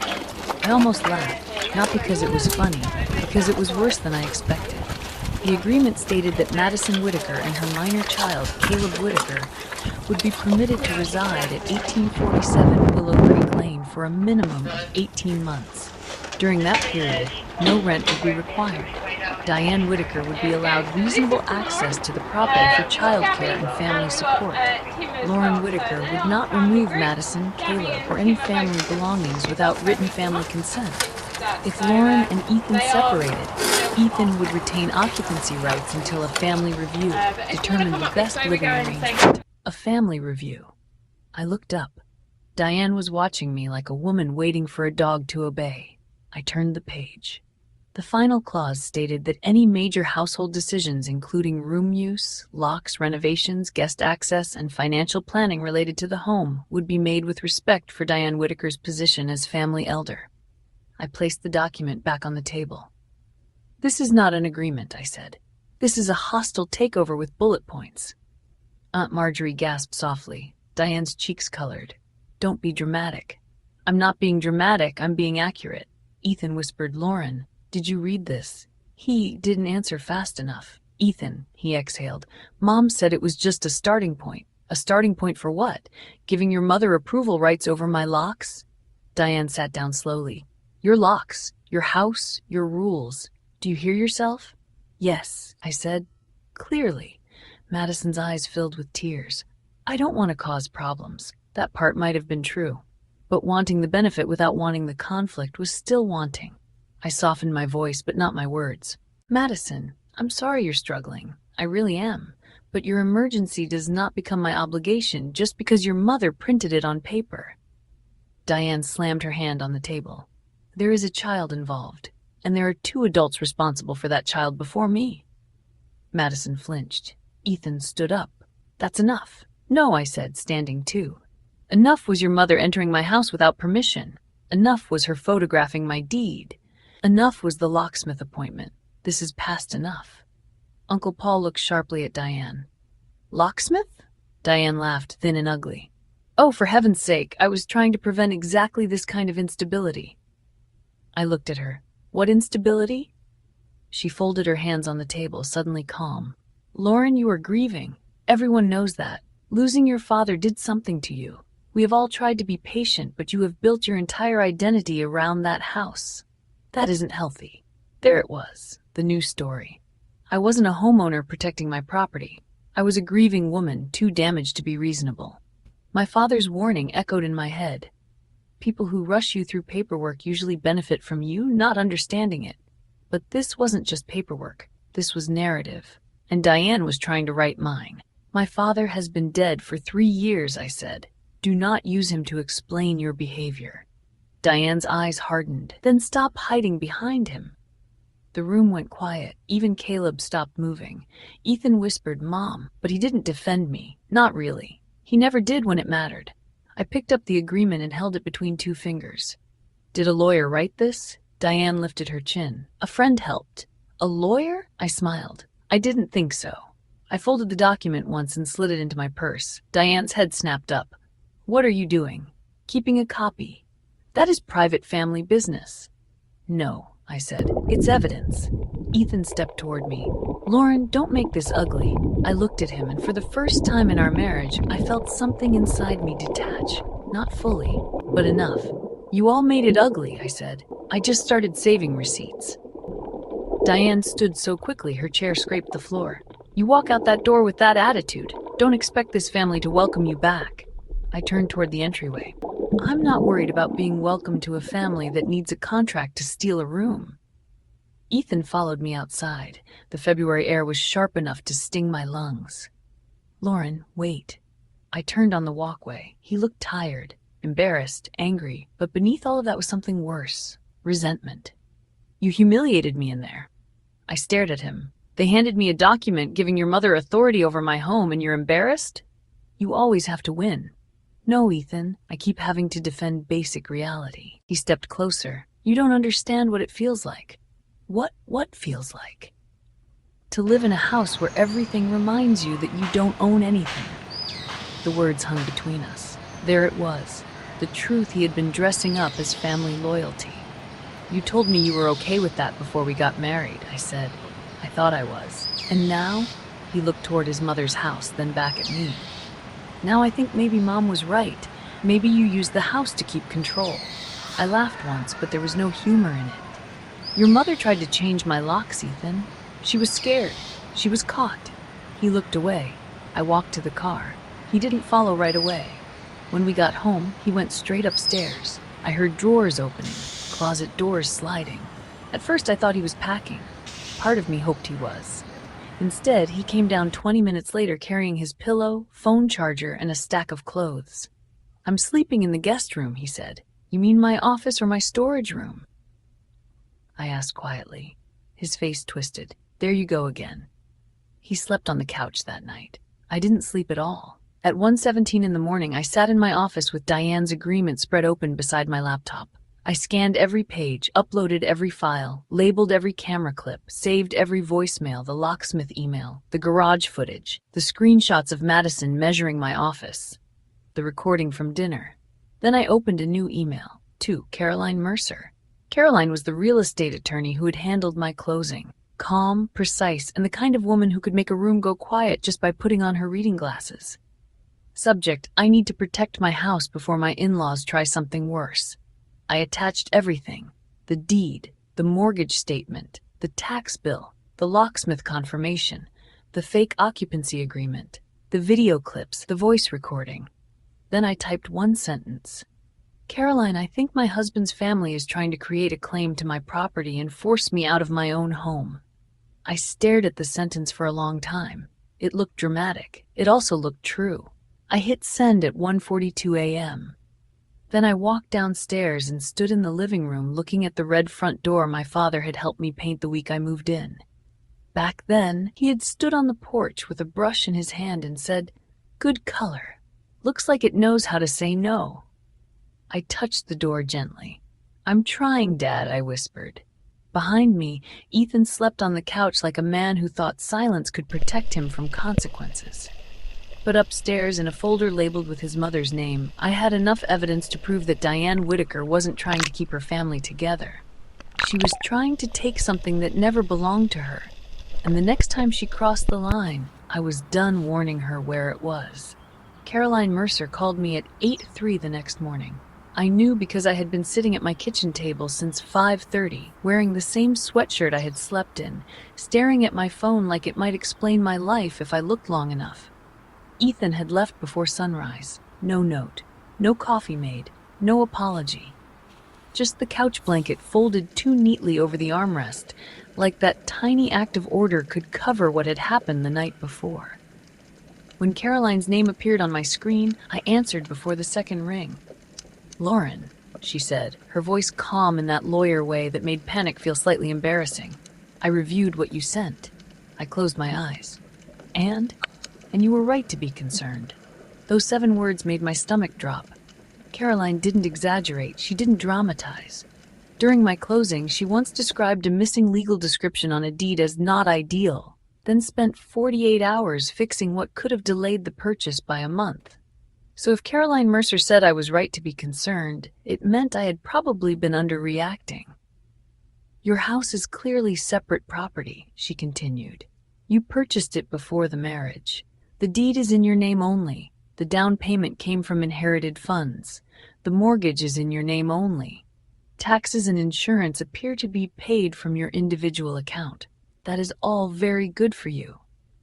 Speaker 1: I almost laughed, not because it was funny, because it was worse than I expected. The agreement stated that Madison Whitaker and her minor child, Caleb Whitaker, would be permitted to reside at 1847 Willow Creek Lane for a minimum of 18 months. During that period, no rent would be required. Diane Whitaker would be allowed reasonable access to the property for childcare and family support. Lauren Whitaker would not remove Madison, Caleb, or any family belongings without written family consent. If Lauren and Ethan separated, Ethan would retain occupancy rights until a family review determined the best living arrangement. A family review. I looked up. Diane was watching me like a woman waiting for a dog to obey. I turned the page. The final clause stated that any major household decisions, including room use, locks, renovations, guest access, and financial planning related to the home, would be made with respect for Diane Whitaker's position as family elder. I placed the document back on the table. "This is not an agreement," I said. "This is a hostile takeover with bullet points." Aunt Marjorie gasped softly. Diane's cheeks colored. "Don't be dramatic." "I'm not being dramatic, I'm being accurate." Ethan whispered, "Lauren, did you read this?" He didn't answer fast enough. "Ethan," he exhaled, "Mom said it was just a starting point." "A starting point for what? Giving your mother approval rights over my locks?" Diane sat down slowly. "Your locks, your house, your rules. Do you hear yourself?" "Yes," I said, clearly. Madison's eyes filled with tears. "I don't want to cause problems." That part might have been true. But wanting the benefit without wanting the conflict was still wanting. I softened my voice, but not my words. "Madison, I'm sorry you're struggling. I really am. But your emergency does not become my obligation just because your mother printed it on paper." Diane slammed her hand on the table. "There is a child involved, and there are 2 adults responsible for that child before me." Madison flinched. Ethan stood up. "That's enough." "No," I said, standing too. "Enough was your mother entering my house without permission. Enough was her photographing my deed. Enough was the locksmith appointment. This is past enough." Uncle Paul looked sharply at Diane. "Locksmith?" Diane laughed, thin and ugly. "Oh, for heaven's sake, I was trying to prevent exactly this kind of instability." I looked at her. "What instability?" She folded her hands on the table, suddenly calm. "Lauren, you are grieving. Everyone knows that. Losing your father did something to you. We have all tried to be patient, but you have built your entire identity around that house. That isn't healthy." There it was, the new story. I wasn't a homeowner protecting my property. I was a grieving woman, too damaged to be reasonable. My father's warning echoed in my head. People who rush you through paperwork usually benefit from you not understanding it. But this wasn't just paperwork. This was narrative. And Diane was trying to write mine. "My father has been dead for 3 years," I said. "Do not use him to explain your behavior." Diane's eyes hardened. "Then stop hiding behind him." The room went quiet. Even Caleb stopped moving. Ethan whispered, "Mom," but he didn't defend me. Not really. He never did when it mattered. I picked up the agreement and held it between 2 fingers. "Did a lawyer write this?" Diane lifted her chin. "A friend helped." "A lawyer?" I smiled. "I didn't think so." I folded the document once and slid it into my purse. Diane's head snapped up. "What are you doing?" "Keeping a copy." "That is private family business." "No," I said. "It's evidence." Ethan stepped toward me. "Lauren, don't make this ugly." I looked at him, and for the first time in our marriage, I felt something inside me detach. Not fully, but enough. "You all made it ugly," I said. "I just started saving receipts." Diane stood so quickly her chair scraped the floor. "You walk out that door with that attitude. Don't expect this family to welcome you back." I turned toward the entryway. "I'm not worried about being welcomed to a family that needs a contract to steal a room." Ethan followed me outside. The February air was sharp enough to sting my lungs. "Lauren, wait." I turned on the walkway. He looked tired, embarrassed, angry, but beneath all of that was something worse. Resentment. "You humiliated me in there." I stared at him. "They handed me a document giving your mother authority over my home, and you're embarrassed?" "You always have to win." "No, Ethan, I keep having to defend basic reality." He stepped closer. "You don't understand what it feels like." What feels like?" "To live in a house where everything reminds you that you don't own anything." The words hung between us. There it was, the truth he had been dressing up as family loyalty. "You told me you were okay with that before we got married," I said. "I thought I was. And now?" He looked toward his mother's house, then back at me. "Now I think maybe Mom was right. Maybe you used the house to keep control." I laughed once, but there was no humor in it. "Your mother tried to change my locks, Ethan. She was scared. She was caught." He looked away. I walked to the car. He didn't follow right away. When we got home, he went straight upstairs. I heard drawers opening, closet doors sliding. At first I thought he was packing. Part of me hoped he was. Instead, he came down 20 minutes later carrying his pillow, phone charger, and a stack of clothes. "I'm sleeping in the guest room," he said. "You mean my office or my storage room?" I asked quietly. His face twisted. "There you go again." He slept on the couch that night. I didn't sleep at all. At 1:17 in the morning, I sat in my office with Diane's agreement spread open beside my laptop. I scanned every page, uploaded every file, labeled every camera clip, saved every voicemail, the locksmith email, the garage footage, the screenshots of Madison measuring my office, the recording from dinner. Then I opened a new email to Caroline Mercer. Caroline was the real estate attorney who had handled my closing. Calm, precise, and the kind of woman who could make a room go quiet just by putting on her reading glasses. Subject: I need to protect my house before my in-laws try something worse. I attached everything: the deed, the mortgage statement, the tax bill, the locksmith confirmation, the fake occupancy agreement, the video clips, the voice recording. Then I typed one sentence. "Caroline, I think my husband's family is trying to create a claim to my property and force me out of my own home." I stared at the sentence for a long time. It looked dramatic. It also looked true. I hit send at 1:42 a.m. Then I walked downstairs and stood in the living room looking at the red front door my father had helped me paint the week I moved in. Back then, he had stood on the porch with a brush in his hand and said, "Good color. Looks like it knows how to say no." I touched the door gently. "I'm trying, Dad," I whispered. Behind me, Ethan slept on the couch like a man who thought silence could protect him from consequences. But upstairs, in a folder labeled with his mother's name, I had enough evidence to prove that Diane Whitaker wasn't trying to keep her family together. She was trying to take something that never belonged to her, and the next time she crossed the line, I was done warning her where it was. Caroline Mercer called me at 8:03 the next morning. I knew because I had been sitting at my kitchen table since 5:30, wearing the same sweatshirt I had slept in, staring at my phone like it might explain my life if I looked long enough. Ethan had left before sunrise. No note, no coffee made, no apology. Just the couch blanket folded too neatly over the armrest, like that tiny act of order could cover what had happened the night before. When Caroline's name appeared on my screen, I answered before the second ring. "Lauren," she said, her voice calm in that lawyer way that made panic feel slightly embarrassing. "I reviewed what you sent." I closed my eyes. And you were right to be concerned." Those 7 words made my stomach drop. Caroline didn't exaggerate, she didn't dramatize. During my closing, she once described a missing legal description on a deed as not ideal, then spent 48 hours fixing what could have delayed the purchase by a month. So if Caroline Mercer said I was right to be concerned, it meant I had probably been underreacting. "Your house is clearly separate property," she continued. "You purchased it before the marriage. The deed is in your name only. The down payment came from inherited funds. The mortgage is in your name only. Taxes and insurance appear to be paid from your individual account. That is all very good for you."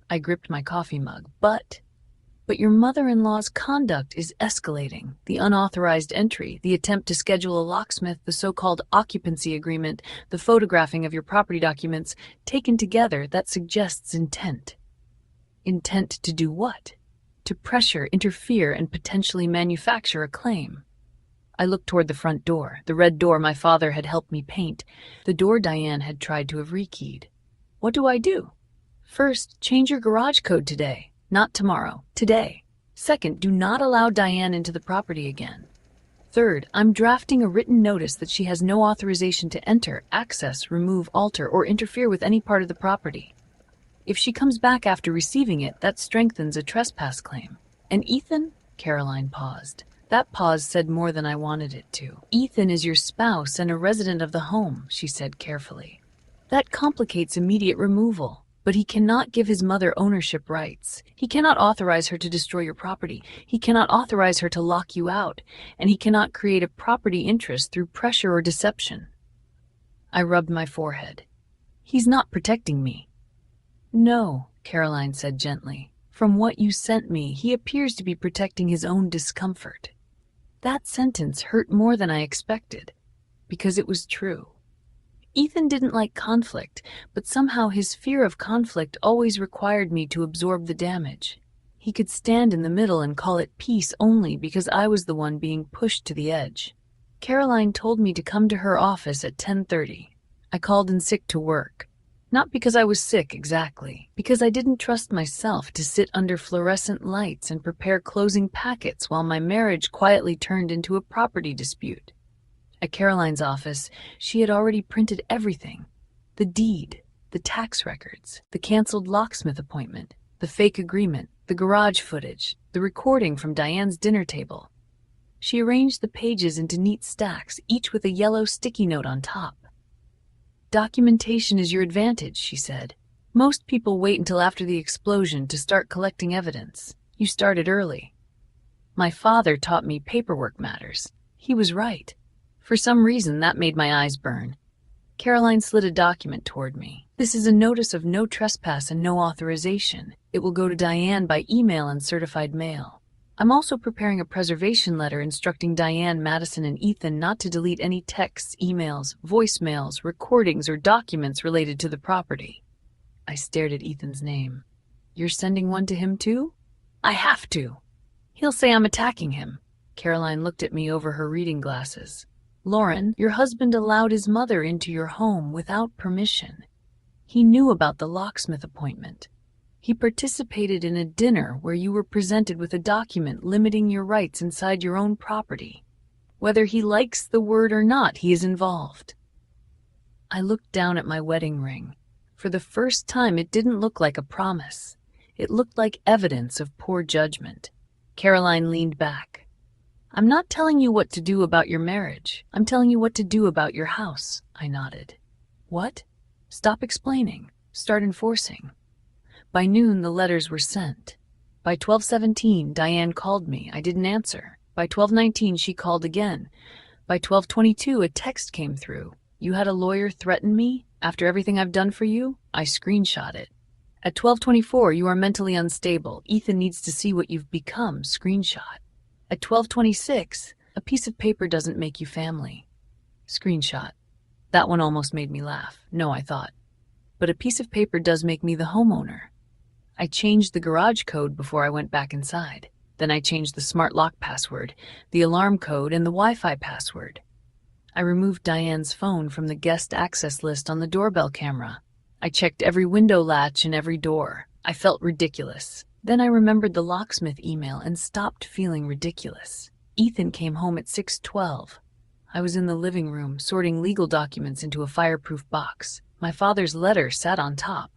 Speaker 1: I gripped my coffee mug. But your mother-in-law's conduct is escalating. The unauthorized entry, the attempt to schedule a locksmith, the so-called occupancy agreement, the photographing of your property documents, taken together, that suggests intent. Intent to do what? To pressure, interfere, and potentially manufacture a claim. I looked toward the front door, the red door my father had helped me paint, the door Diane had tried to have rekeyed. What do I do? First, change your garage code today, not tomorrow, today. Second, do not allow Diane into the property again. Third, I'm drafting a written notice that she has no authorization to enter, access, remove, alter, or interfere with any part of the property. If she comes back after receiving it, that strengthens a trespass claim. And Ethan? Caroline paused. That pause said more than I wanted it to. "Ethan is your spouse and a resident of the home," she said carefully. "That complicates immediate removal, but he cannot give his mother ownership rights. He cannot authorize her to destroy your property. He cannot authorize her to lock you out, and he cannot create a property interest through pressure or deception." I rubbed my forehead. "He's not protecting me." "No," Caroline said gently. "From what you sent me, he appears to be protecting his own discomfort." That sentence hurt more than I expected, because it was true. Ethan didn't like conflict, but somehow his fear of conflict always required me to absorb the damage. He could stand in the middle and call it peace only because I was the one being pushed to the edge. Caroline told me to come to her office at 10:30. I called in sick to work. Not because I was sick exactly, because I didn't trust myself to sit under fluorescent lights and prepare closing packets while my marriage quietly turned into a property dispute. At Caroline's office, she had already printed everything. The deed, the tax records, the canceled locksmith appointment, the fake agreement, the garage footage, the recording from Diane's dinner table. She arranged the pages into neat stacks, each with a yellow sticky note on top. "Documentation is your advantage," she said. "Most people wait until after the explosion to start collecting evidence. You started early." My father taught me paperwork matters. He was right. For some reason, that made my eyes burn. Caroline slid a document toward me. "This is a notice of no trespass and no authorization. It will go to Diane by email and certified mail. I'm also preparing a preservation letter instructing Diane, Madison, and Ethan not to delete any texts, emails, voicemails, recordings, or documents related to the property." I stared at Ethan's name. "You're sending one to him too?" "I have to. He'll say I'm attacking him." Caroline looked at me over her reading glasses. "Lauren, your husband allowed his mother into your home without permission. He knew about the locksmith appointment. He participated in a dinner where you were presented with a document limiting your rights inside your own property. Whether he likes the word or not, he is involved." I looked down at my wedding ring. For the first time, it didn't look like a promise. It looked like evidence of poor judgment. Caroline leaned back. "I'm not telling you what to do about your marriage. I'm telling you what to do about your house," I nodded. "What?" "Stop explaining. Start enforcing." By noon, the letters were sent. By 12:17, Diane called me. I didn't answer. By 12:19, she called again. By 12:22, a text came through. You had a lawyer threaten me? After everything I've done for you? I screenshot it. At 12:24, you are mentally unstable. Ethan needs to see what you've become. Screenshot. At 12:26, a piece of paper doesn't make you family. Screenshot. That one almost made me laugh. No, I thought. But a piece of paper does make me the homeowner. I changed the garage code before I went back inside. Then I changed the smart lock password, the alarm code, and the Wi-Fi password. I removed Diane's phone from the guest access list on the doorbell camera. I checked every window latch and every door. I felt ridiculous. Then I remembered the locksmith email and stopped feeling ridiculous. Ethan came home at 6:12. I was in the living room, sorting legal documents into a fireproof box. My father's letter sat on top.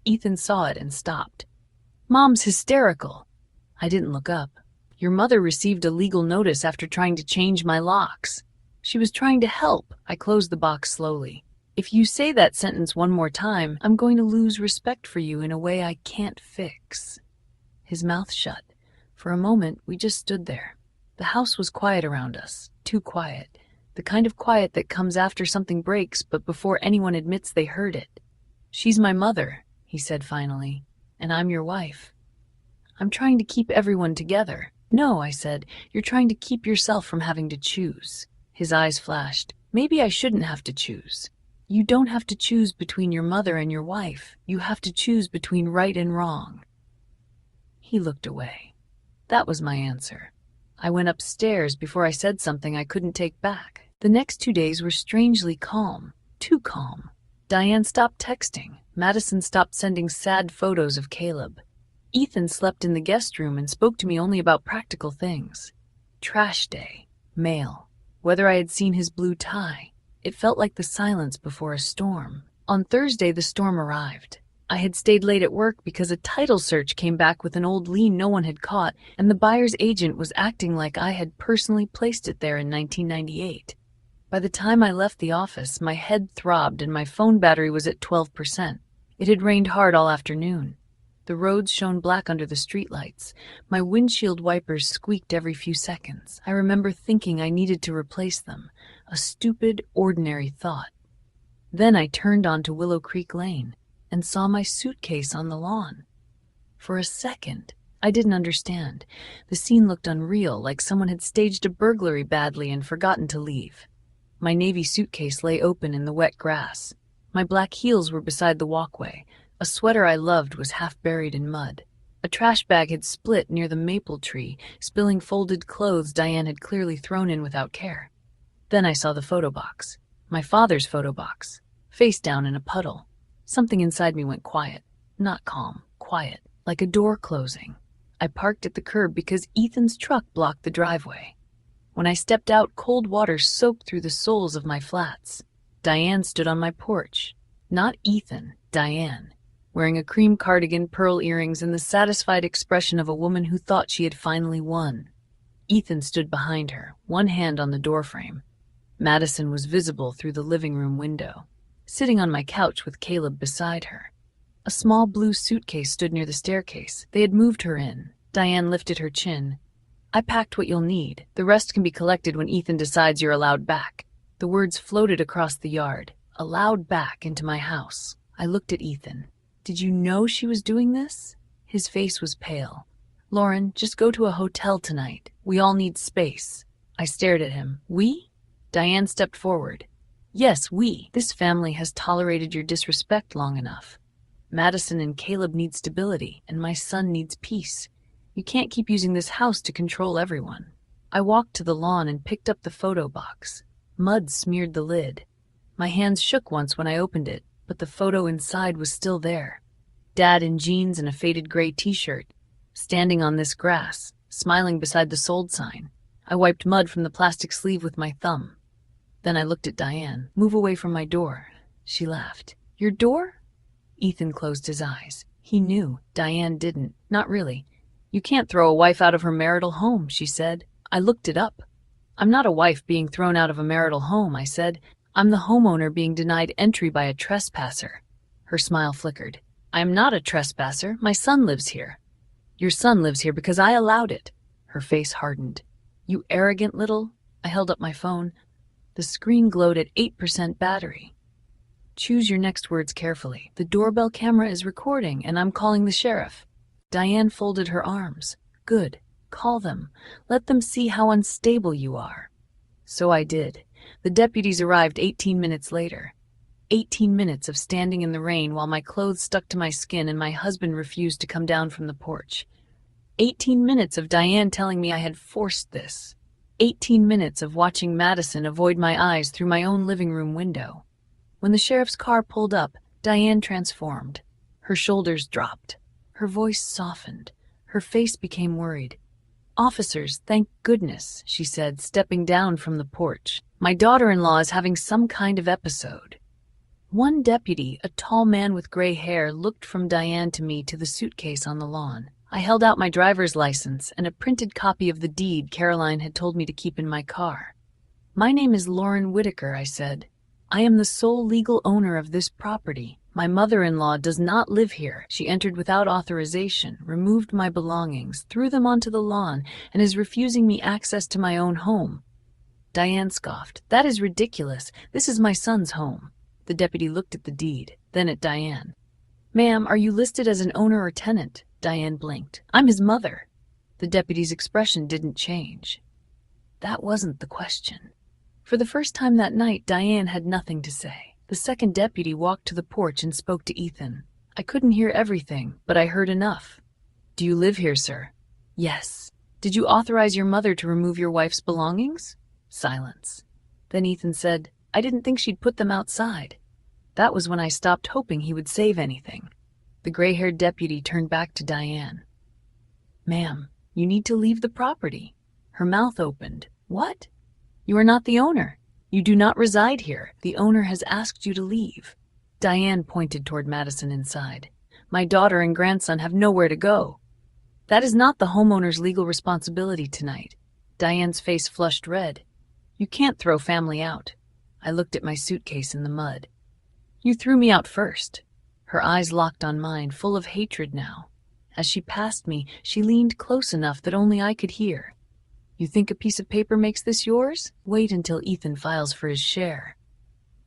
Speaker 1: Ethan saw it and stopped. Mom's hysterical. I didn't look up. Your mother received a legal notice after trying to change my locks. She was trying to help. I closed the box slowly. If you say that sentence one more time, I'm going to lose respect for you in a way I can't fix. His mouth shut. For a moment, we just stood there. The house was quiet around us. Too quiet. The kind of quiet that comes after something breaks, but before anyone admits they heard it. She's my mother, he said finally, and I'm your wife. I'm trying to keep everyone together. No, I said, you're trying to keep yourself from having to choose. His eyes flashed. Maybe I shouldn't have to choose. You don't have to choose between your mother and your wife. You have to choose between right and wrong. He looked away. That was my answer. I went upstairs before I said something I couldn't take back. The next 2 days were strangely calm. Too calm. Diane stopped texting. Madison stopped sending sad photos of Caleb. Ethan slept in the guest room and spoke to me only about practical things. Trash day. Mail. Whether I had seen his blue tie. It felt like the silence before a storm. On Thursday, the storm arrived. I had stayed late at work because a title search came back with an old lien no one had caught, and the buyer's agent was acting like I had personally placed it there in 1998. By the time I left the office, my head throbbed and my phone battery was at 12%. It had rained hard all afternoon. The roads shone black under the streetlights. My windshield wipers squeaked every few seconds. I remember thinking I needed to replace them. A stupid, ordinary thought. Then I turned onto Willow Creek Lane and saw my suitcase on the lawn. For a second, I didn't understand. The scene looked unreal, like someone had staged a burglary badly and forgotten to leave. My navy suitcase lay open in the wet grass. My black heels were beside the walkway. A sweater I loved was half buried in mud. A trash bag had split near the maple tree, spilling folded clothes Diane had clearly thrown in without care. Then I saw the photo box. My father's photo box. Face down in a puddle. Something inside me went quiet. Not calm. Quiet. Like a door closing. I parked at the curb because Ethan's truck blocked the driveway. When I stepped out, cold water soaked through the soles of my flats. Diane stood on my porch. Not Ethan. Diane. Wearing a cream cardigan, pearl earrings, and the satisfied expression of a woman who thought she had finally won. Ethan stood behind her, one hand on the doorframe. Madison was visible through the living room window, sitting on my couch with Caleb beside her. A small blue suitcase stood near the staircase. They had moved her in. Diane lifted her chin. I packed what you'll need. The rest can be collected when Ethan decides you're allowed back. The words floated across the yard. Allowed back into my house. I looked at Ethan. Did you know she was doing this? His face was pale. Lauren, just go to a hotel tonight. We all need space. I stared at him. We? Diane stepped forward. Yes, we. This family has tolerated your disrespect long enough. Madison and Caleb need stability, and my son needs peace. You can't keep using this house to control everyone. I walked to the lawn and picked up the photo box. Mud smeared the lid. My hands shook once when I opened it, but the photo inside was still there. Dad in jeans and a faded gray t-shirt, standing on this grass, smiling beside the sold sign. I wiped mud from the plastic sleeve with my thumb. Then I looked at Diane. Move away from my door. She laughed. Your door? Ethan closed his eyes. He knew. Diane didn't. Not really. You can't throw a wife out of her marital home, she said. I looked it up. I'm not a wife being thrown out of a marital home, I said. I'm the homeowner being denied entry by a trespasser. Her smile flickered. I am not a trespasser. My son lives here. Your son lives here because I allowed it. Her face hardened. You arrogant little... I held up my phone. The screen glowed at 8% battery. Choose your next words carefully. The doorbell camera is recording, and I'm calling the sheriff. Diane folded her arms. Good. Call them. Let them see how unstable you are. So I did. The deputies arrived 18 minutes later. 18 minutes of standing in the rain while my clothes stuck to my skin and my husband refused to come down from the porch. 18 minutes of Diane telling me I had forced this. 18 minutes of watching Madison avoid my eyes through my own living room window. When the sheriff's car pulled up, Diane transformed. Her shoulders dropped. Her voice softened. Her face became worried. "Officers, thank goodness," she said, stepping down from the porch. "My daughter-in-law is having some kind of episode." One deputy, a tall man with gray hair, looked from Diane to me to the suitcase on the lawn. I held out my driver's license and a printed copy of the deed Caroline had told me to keep in my car. "My name is Lauren Whitaker," I said. "I am the sole legal owner of this property. My mother-in-law does not live here. She entered without authorization, removed my belongings, threw them onto the lawn, and is refusing me access to my own home." Diane scoffed. "That is ridiculous. This is my son's home." The deputy looked at the deed, then at Diane. "Ma'am, are you listed as an owner or tenant?" Diane blinked. "I'm his mother." The deputy's expression didn't change. That wasn't the question. For the first time that night, Diane had nothing to say. The second deputy walked to the porch and spoke to Ethan. I couldn't hear everything, but I heard enough. "Do you live here, sir?" "Yes." "Did you authorize your mother to remove your wife's belongings?" Silence. Then Ethan said, "I didn't think she'd put them outside." That was when I stopped hoping he would save anything. The gray-haired deputy turned back to Diane. "Ma'am, you need to leave the property." Her mouth opened. "What?" "You are not the owner. You do not reside here. The owner has asked you to leave." Diane pointed toward Madison inside. "My daughter and grandson have nowhere to go." "That is not the homeowner's legal responsibility tonight." Diane's face flushed red. "You can't throw family out." I looked at my suitcase in the mud. "You threw me out first." Her eyes locked on mine, full of hatred now. As she passed me, she leaned close enough that only I could hear. "You think a piece of paper makes this yours? Wait until Ethan files for his share."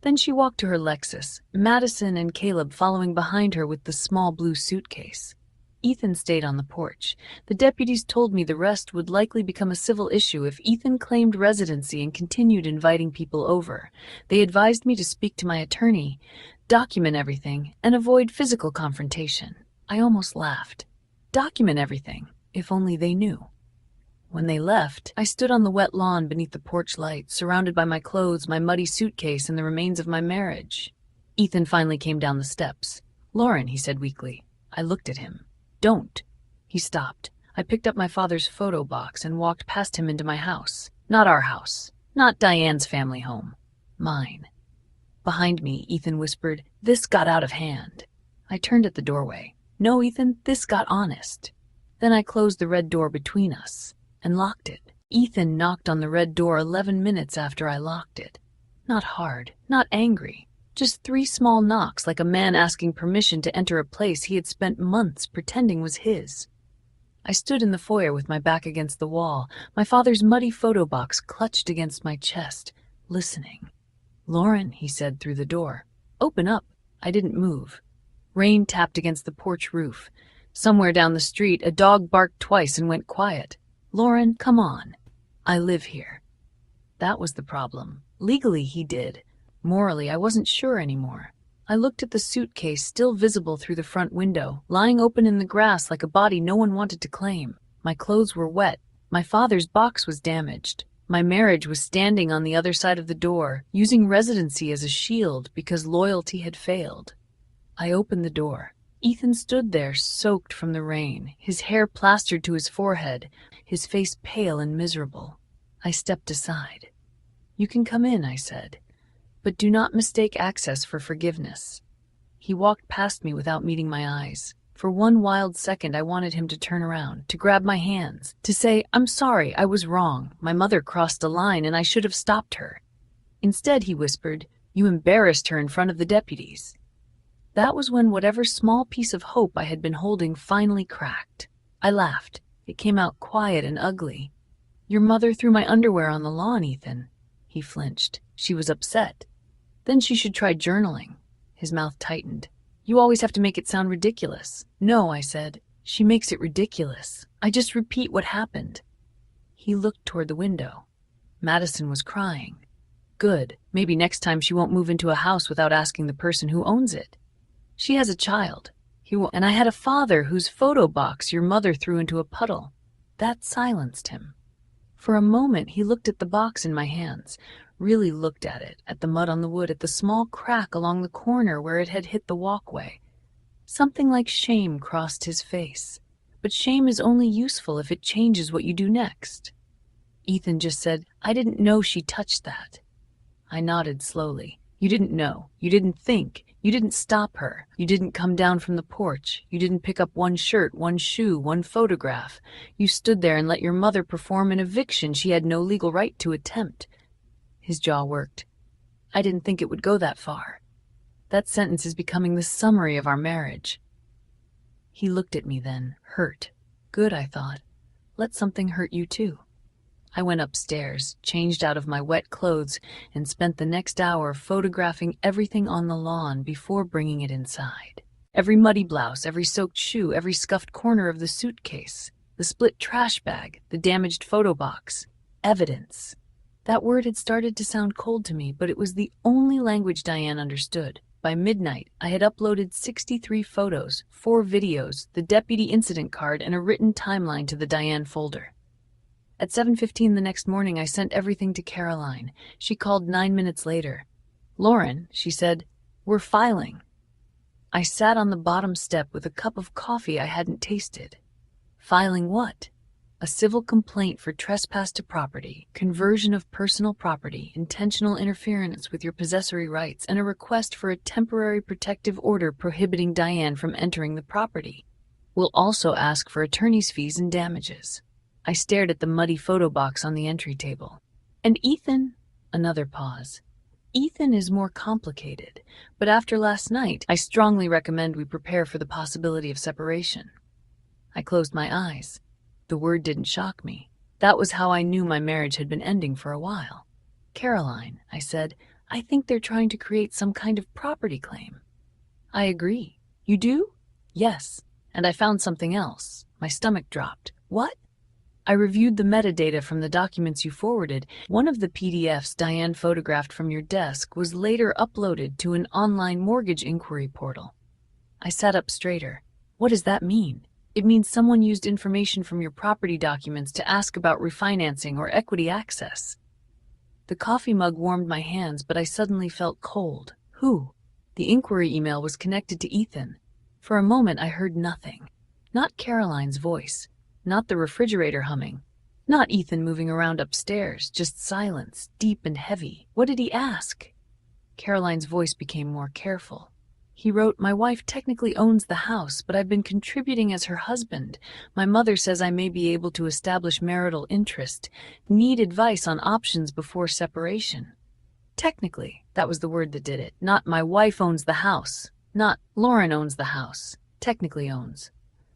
Speaker 1: Then she walked to her Lexus, Madison and Caleb following behind her with the small blue suitcase. Ethan stayed on the porch. The deputies told me the rest would likely become a civil issue if Ethan claimed residency and continued inviting people over. They advised me to speak to my attorney, document everything, and avoid physical confrontation. I almost laughed. Document everything, if only they knew. When they left, I stood on the wet lawn beneath the porch light, surrounded by my clothes, my muddy suitcase, and the remains of my marriage. Ethan finally came down the steps. "Lauren," he said weakly. I looked at him. "Don't." He stopped. I picked up my father's photo box and walked past him into my house. Not our house. Not Diane's family home. Mine. Behind me, Ethan whispered, "This got out of hand." I turned at the doorway. "No, Ethan, this got honest." Then I closed the red door between us and locked it. Ethan knocked on the red door 11 minutes after I locked it. Not hard, not angry. Just 3 small knocks, like a man asking permission to enter a place he had spent months pretending was his. I stood in the foyer with my back against the wall, my father's muddy photo box clutched against my chest, listening. "Lauren," he said through the door. "Open up." I didn't move. Rain tapped against the porch roof. Somewhere down the street, a dog barked twice and went quiet. "Lauren, come on. I live here." That was the problem. Legally, he did. Morally, I wasn't sure anymore. I looked at the suitcase, still visible through the front window, lying open in the grass like a body no one wanted to claim. My clothes were wet. My father's box was damaged. My marriage was standing on the other side of the door, using residency as a shield because loyalty had failed. I opened the door. Ethan stood there, soaked from the rain, his hair plastered to his forehead, his face pale and miserable. I stepped aside. "You can come in," I said, "but do not mistake access for forgiveness." He walked past me without meeting my eyes. For one wild second, I wanted him to turn around, to grab my hands, to say, "I'm sorry, I was wrong. My mother crossed a line and I should have stopped her." Instead, he whispered, "You embarrassed her in front of the deputies." That was when whatever small piece of hope I had been holding finally cracked. I laughed. It came out quiet and ugly. Your mother threw my underwear on the lawn, Ethan. He flinched. She was upset. Then she should try journaling. His mouth tightened. You always have to make it sound ridiculous. No, I said. She makes it ridiculous. I just repeat what happened. He looked toward the window. Madison was crying. Good. Maybe next time she won't move into a house without asking the person who owns it. She has a child. And I had a father whose photo box your mother threw into a puddle. That silenced him. For a moment he looked at the box in my hands, really looked at it, at the mud on the wood, at the small crack along the corner where it had hit the walkway. Something like shame crossed his face. But shame is only useful if it changes what you do next. Ethan just said, I didn't know she touched that. I nodded slowly. You didn't know. You didn't think. You didn't stop her. You didn't come down from the porch. You didn't pick up one shirt, one shoe, one photograph. You stood there and let your mother perform an eviction she had no legal right to attempt. His jaw worked. I didn't think it would go that far. That sentence is becoming the summary of our marriage. He looked at me then, hurt. Good, I thought. Let something hurt you too. I went upstairs, changed out of my wet clothes, and spent the next hour photographing everything on the lawn before bringing it inside. Every muddy blouse, every soaked shoe, every scuffed corner of the suitcase, the split trash bag, the damaged photo box. Evidence. That word had started to sound cold to me, but it was the only language Diane understood. By midnight, I had uploaded 63 photos, 4 videos, the deputy incident card, and a written timeline to the Diane folder. At 7:15 the next morning, I sent everything to Caroline. She called 9 minutes later. Lauren, she said, we're filing. I sat on the bottom step with a cup of coffee I hadn't tasted. Filing what? A civil complaint for trespass to property, conversion of personal property, intentional interference with your possessory rights, and a request for a temporary protective order prohibiting Diane from entering the property. We'll also ask for attorney's fees and damages. I stared at the muddy photo box on the entry table. And Ethan? Another pause. Ethan is more complicated, but after last night, I strongly recommend we prepare for the possibility of separation. I closed my eyes. The word didn't shock me. That was how I knew my marriage had been ending for a while. Caroline, I said, I think they're trying to create some kind of property claim. I agree. You do? Yes. And I found something else. My stomach dropped. What? I reviewed the metadata from the documents you forwarded. One of the PDFs Diane photographed from your desk was later uploaded to an online mortgage inquiry portal. I sat up straighter. What does that mean? It means someone used information from your property documents to ask about refinancing or equity access. The coffee mug warmed my hands, but I suddenly felt cold. Who? The inquiry email was connected to Ethan. For a moment I heard nothing. Not Caroline's voice. Not the refrigerator humming. Not Ethan moving around upstairs. Just silence, deep and heavy. What did he ask? Caroline's voice became more careful. He wrote, my wife technically owns the house, but I've been contributing as her husband. My mother says I may be able to establish marital interest. Need advice on options before separation. Technically, that was the word that did it. Not my wife owns the house. Not Lauren owns the house. Technically owns.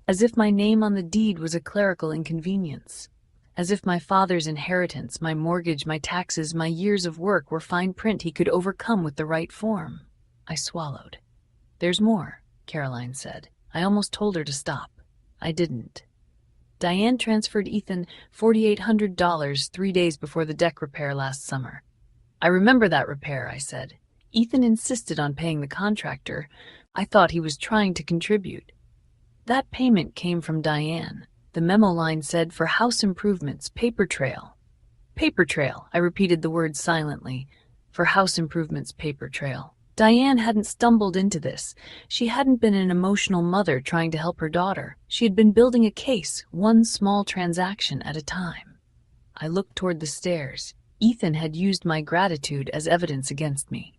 Speaker 1: As if my name on the deed was a clerical inconvenience. As if my father's inheritance, my mortgage, my taxes, my years of work were fine print he could overcome with the right form. I swallowed. There's more, Caroline said. I almost told her to stop. I didn't. Diane transferred Ethan $4,800 3 days before the deck repair last summer. I remember that repair, I said. Ethan insisted on paying the contractor. I thought he was trying to contribute. That payment came from Diane. The memo line said, for house improvements, paper trail. Paper trail, I repeated the word silently. For house improvements, paper trail. Diane hadn't stumbled into this. She hadn't been an emotional mother trying to help her daughter. She had been building a case, one small transaction at a time. I looked toward the stairs. Ethan had used my gratitude as evidence against me.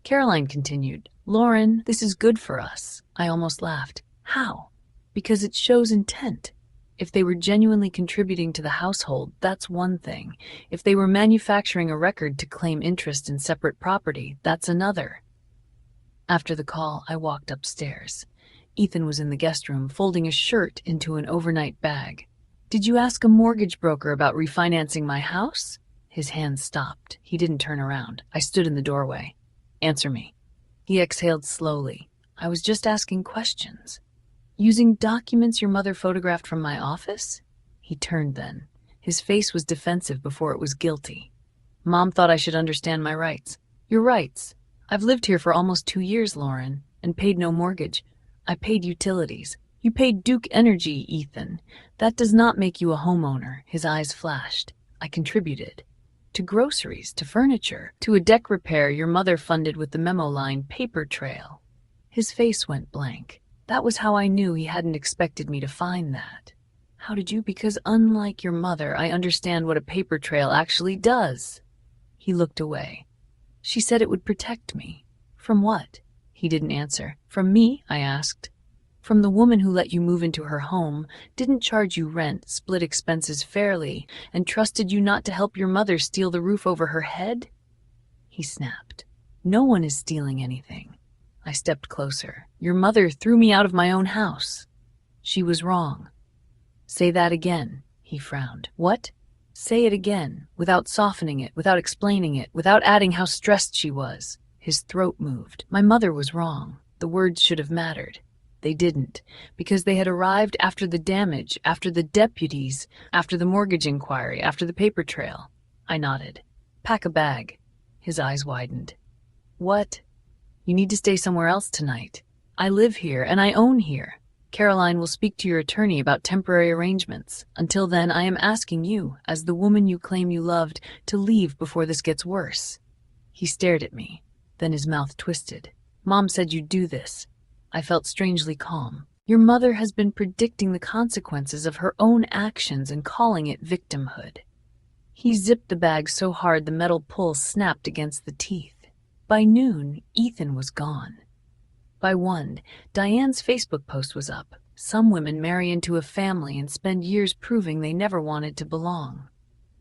Speaker 1: Caroline continued, Lauren, this is good for us. I almost laughed. How? Because it shows intent. If they were genuinely contributing to the household, that's one thing. If they were manufacturing a record to claim interest in separate property, that's another. After the call, I walked upstairs. Ethan was in the guest room, folding a shirt into an overnight bag. "Did you ask a mortgage broker about refinancing my house?" His hand stopped. He didn't turn around. I stood in the doorway. "Answer me." He exhaled slowly. "I was just asking questions." "Using documents your mother photographed from my office?" He turned then. His face was defensive before it was guilty. "Mom thought I should understand my rights." "Your rights? I've lived here for almost 2 years, Lauren, and paid no mortgage. I paid utilities." "You paid Duke Energy, Ethan. That does not make you a homeowner." His eyes flashed. "I contributed. To groceries, to furniture, to a deck repair your mother funded with the memo line, paper trail." His face went blank. That was how I knew he hadn't expected me to find that. "How did you? Because unlike your mother, I understand what a paper trail actually does." He looked away. "She said it would protect me." "From what?" He didn't answer. "From me?" I asked. "From the woman who let you move into her home, didn't charge you rent, split expenses fairly, and trusted you not to help your mother steal the roof over her head?" He snapped. "No one is stealing anything." I stepped closer. "Your mother threw me out of my own house." "She was wrong." "Say that again." He frowned. "What?" "Say it again, without softening it, without explaining it, without adding how stressed she was." His throat moved. "My mother was wrong. The words should have mattered. They didn't, because they had arrived after the damage, after the deputies, after the mortgage inquiry, after the paper trail." I nodded. "Pack a bag." His eyes widened. "What?" "You need to stay somewhere else tonight. I live here, and I own here. Caroline will speak to your attorney about temporary arrangements. Until then, I am asking you, as the woman you claim you loved, to leave before this gets worse." He stared at me. Then his mouth twisted. "Mom said you'd do this." I felt strangely calm. "Your mother has been predicting the consequences of her own actions and calling it victimhood." He zipped the bag so hard the metal pull snapped against the teeth. By noon, Ethan was gone. By 1, Diane's Facebook post was up. "Some women marry into a family and spend years proving they never wanted to belong.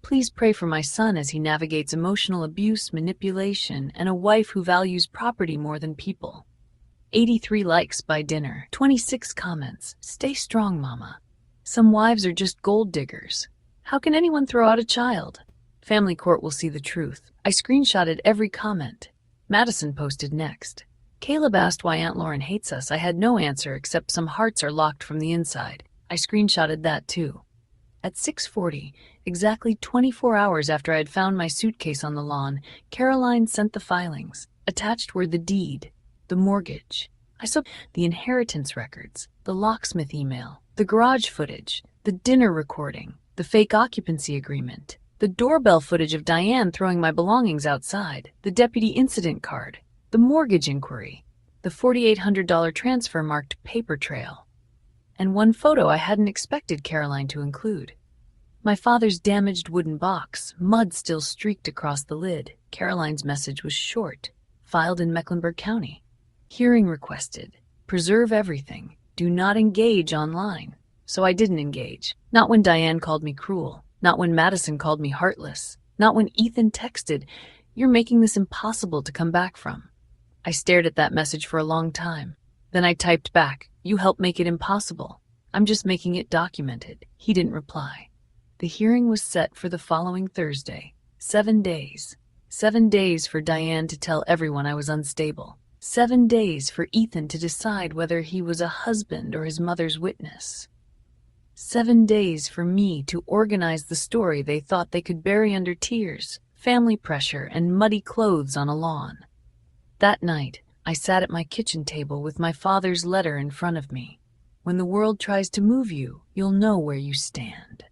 Speaker 1: Please pray for my son as he navigates emotional abuse, manipulation, and a wife who values property more than people." 83 likes by dinner. 26 comments. "Stay strong, Mama. Some wives are just gold diggers. How can anyone throw out a child? Family court will see the truth." I screenshotted every comment. Madison posted next. "Caleb asked why Aunt Lauren hates us. I had no answer except some hearts are locked from the inside." I screenshotted that too. At 6:40, exactly 24 hours after I had found my suitcase on the lawn, Caroline sent the filings. Attached were the deed, the mortgage. I saw the inheritance records, the locksmith email, the garage footage, the dinner recording, the fake occupancy agreement, the doorbell footage of Diane throwing my belongings outside, the deputy incident card, the mortgage inquiry, the $4,800 transfer marked paper trail, and one photo I hadn't expected Caroline to include. My father's damaged wooden box, mud still streaked across the lid. Caroline's message was short. Filed in Mecklenburg County. Hearing requested. Preserve everything. Do not engage online. So I didn't engage. Not when Diane called me cruel. Not when Madison called me heartless. Not when Ethan texted, "You're making this impossible to come back from." I stared at that message for a long time. Then I typed back, "You helped make it impossible. I'm just making it documented." He didn't reply. The hearing was set for the following Thursday. 7 days. 7 days for Diane to tell everyone I was unstable. 7 days for Ethan to decide whether he was a husband or his mother's witness. 7 days for me to organize the story they thought they could bury under tears, family pressure, and muddy clothes on a lawn. That night, I sat at my kitchen table with my father's letter in front of me. When the world tries to move you, you'll know where you stand.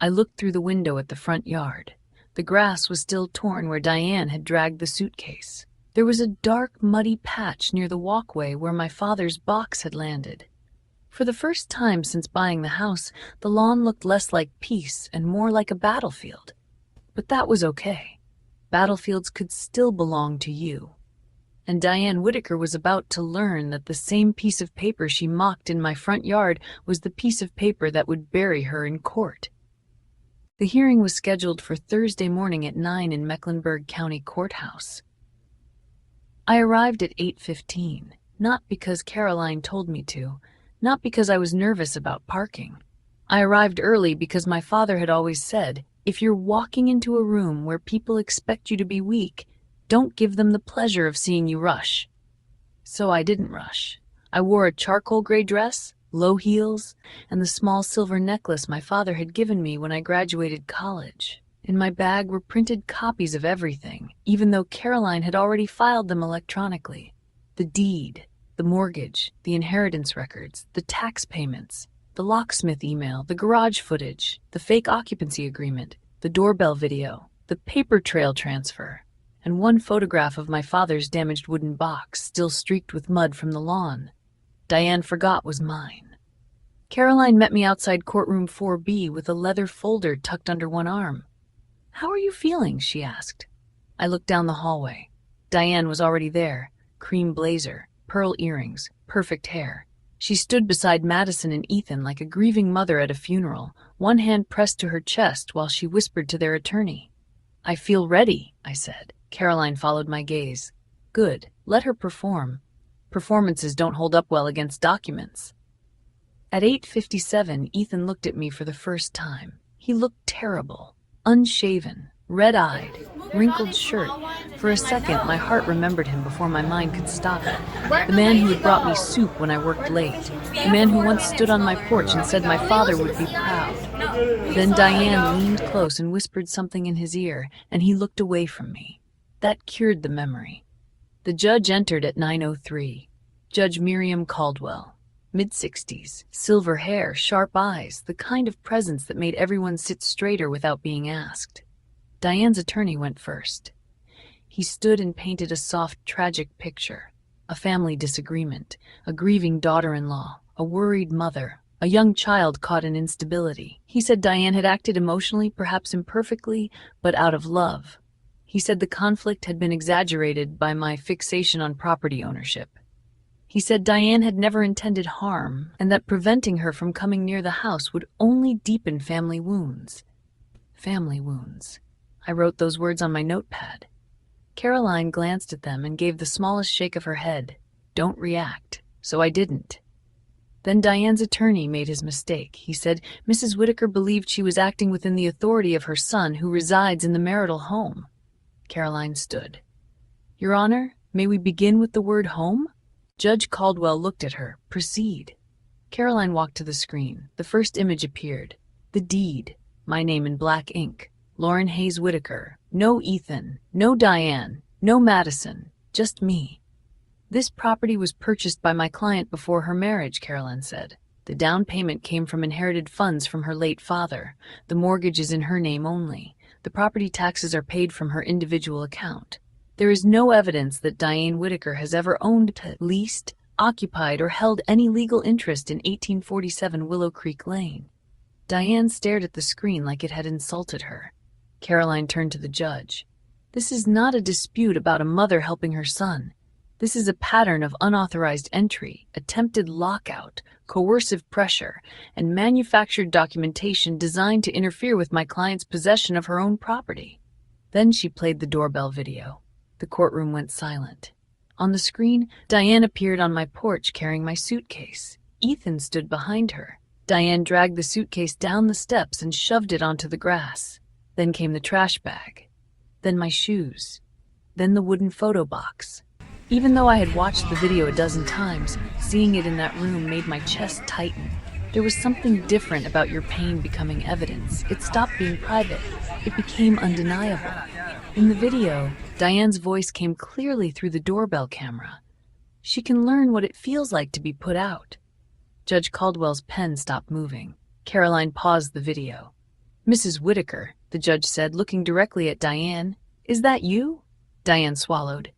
Speaker 1: I looked through the window at the front yard. The grass was still torn where Diane had dragged the suitcase. There was a dark, muddy patch near the walkway where my father's box had landed. For the first time since buying the house, the lawn looked less like peace and more like a battlefield. But that was okay. Battlefields could still belong to you. And Diane Whitaker was about to learn that the same piece of paper she mocked in my front yard was the piece of paper that would bury her in court. The hearing was scheduled for Thursday morning at 9 in Mecklenburg County Courthouse. I arrived at 8:15. Not because Caroline told me to, not because I was nervous about parking. I arrived early because my father had always said, if you're walking into a room where people expect you to be weak, don't give them the pleasure of seeing you rush. So I didn't rush. I wore a charcoal gray dress, low heels, and the small silver necklace my father had given me when I graduated college. In my bag were printed copies of everything, even though Caroline had already filed them electronically. The deed, the mortgage, the inheritance records, the tax payments, the locksmith email, the garage footage, the fake occupancy agreement, the doorbell video, the paper trail transfer, and one photograph of my father's damaged wooden box still streaked with mud from the lawn. Diane forgot was mine. Caroline met me outside courtroom 4B with a leather folder tucked under one arm. "How are you feeling?" she asked. I looked down the hallway. Diane was already there, cream blazer, pearl earrings, perfect hair. She stood beside Madison and Ethan like a grieving mother at a funeral, one hand pressed to her chest while she whispered to their attorney. "I feel ready," I said. Caroline followed my gaze. "Good. Let her perform. Performances don't hold up well against documents." At 8:57, Ethan looked at me for the first time. He looked terrible, unshaven, red-eyed, wrinkled shirt. For a second, my heart remembered him before my mind could stop it. The man who had brought me soup when I worked late. The man who once stood on my porch and said my father would be proud. Then Diane leaned close and whispered something in his ear, and he looked away from me. That cured the memory. The judge entered at 9:03. Judge Miriam Caldwell. Mid-60s, silver hair, sharp eyes, the kind of presence that made everyone sit straighter without being asked. Diane's attorney went first. He stood and painted a soft, tragic picture. A family disagreement, a grieving daughter-in-law, a worried mother, a young child caught in instability. He said Diane had acted emotionally, perhaps imperfectly, but out of love. He said the conflict had been exaggerated by my fixation on property ownership. He said Diane had never intended harm, and that preventing her from coming near the house would only deepen family wounds. Family wounds. I wrote those words on my notepad. Caroline glanced at them and gave the smallest shake of her head. Don't react. So I didn't. Then Diane's attorney made his mistake. He said Mrs. Whitaker believed she was acting within the authority of her son, who resides in the marital home. Caroline stood. Your Honor, may we begin with the word home? Judge Caldwell looked at her. Proceed. Caroline walked to the screen. The first image appeared. The deed. My name in black ink. Lauren Hayes Whitaker. No Ethan. No Diane. No Madison. Just me. This property was purchased by my client before her marriage, Caroline said. The down payment came from inherited funds from her late father. The mortgage is in her name only. The property taxes are paid from her individual account. There is no evidence that Diane Whitaker has ever owned, leased, occupied, or held any legal interest in 1847 Willow Creek Lane. Diane stared at the screen like it had insulted her. Caroline turned to the judge. This is not a dispute about a mother helping her son. This is a pattern of unauthorized entry, attempted lockout, coercive pressure, and manufactured documentation designed to interfere with my client's possession of her own property. Then she played the doorbell video. The courtroom went silent. On the screen, Diane appeared on my porch carrying my suitcase. Ethan stood behind her. Diane dragged the suitcase down the steps and shoved it onto the grass. Then came the trash bag. Then my shoes. Then the wooden photo box. Even though I had watched the video a dozen times, seeing it in that room made my chest tighten. There was something different about your pain becoming evidence. It stopped being private. It became undeniable. In the video, Diane's voice came clearly through the doorbell camera. She can learn what it feels like to be put out. Judge Caldwell's pen stopped moving. Caroline paused the video. Mrs. Whitaker, the judge said, looking directly at Diane, is that you? Diane swallowed.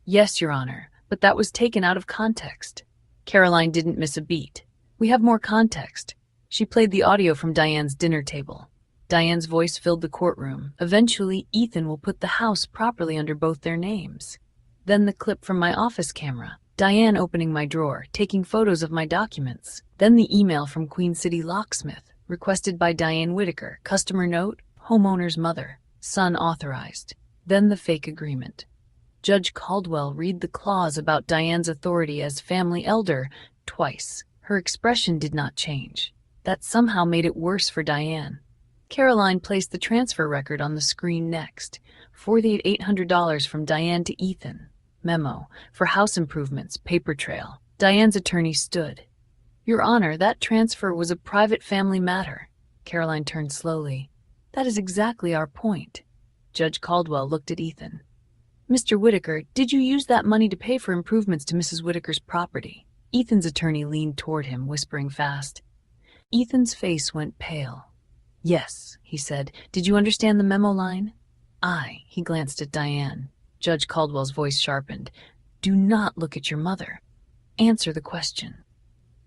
Speaker 1: Yes, Your Honor, but that was taken out of context. Caroline didn't miss a beat. We have more context. She played the audio from Diane's dinner table. Diane's voice filled the courtroom. Eventually, Ethan will put the house properly under both their names. Then the clip from my office camera. Diane opening my drawer, taking photos of my documents. Then the email from Queen City Locksmith, requested by Diane Whitaker. Customer note, homeowner's mother. Son authorized. Then the fake agreement. Judge Caldwell read the clause about Diane's authority as family elder twice. Her expression did not change. That somehow made it worse for Diane. Caroline placed the transfer record on the screen next. $4,800 from Diane to Ethan. Memo. For house improvements, paper trail. Diane's attorney stood. Your Honor, that transfer was a private family matter. Caroline turned slowly. That is exactly our point. Judge Caldwell looked at Ethan. Mr. Whitaker, did you use that money to pay for improvements to Mrs. Whitaker's property? Ethan's attorney leaned toward him, whispering fast. Ethan's face went pale. Yes, he said. Did you understand the memo line? Aye, he glanced at Diane. Judge Caldwell's voice sharpened. Do not look at your mother. Answer the question.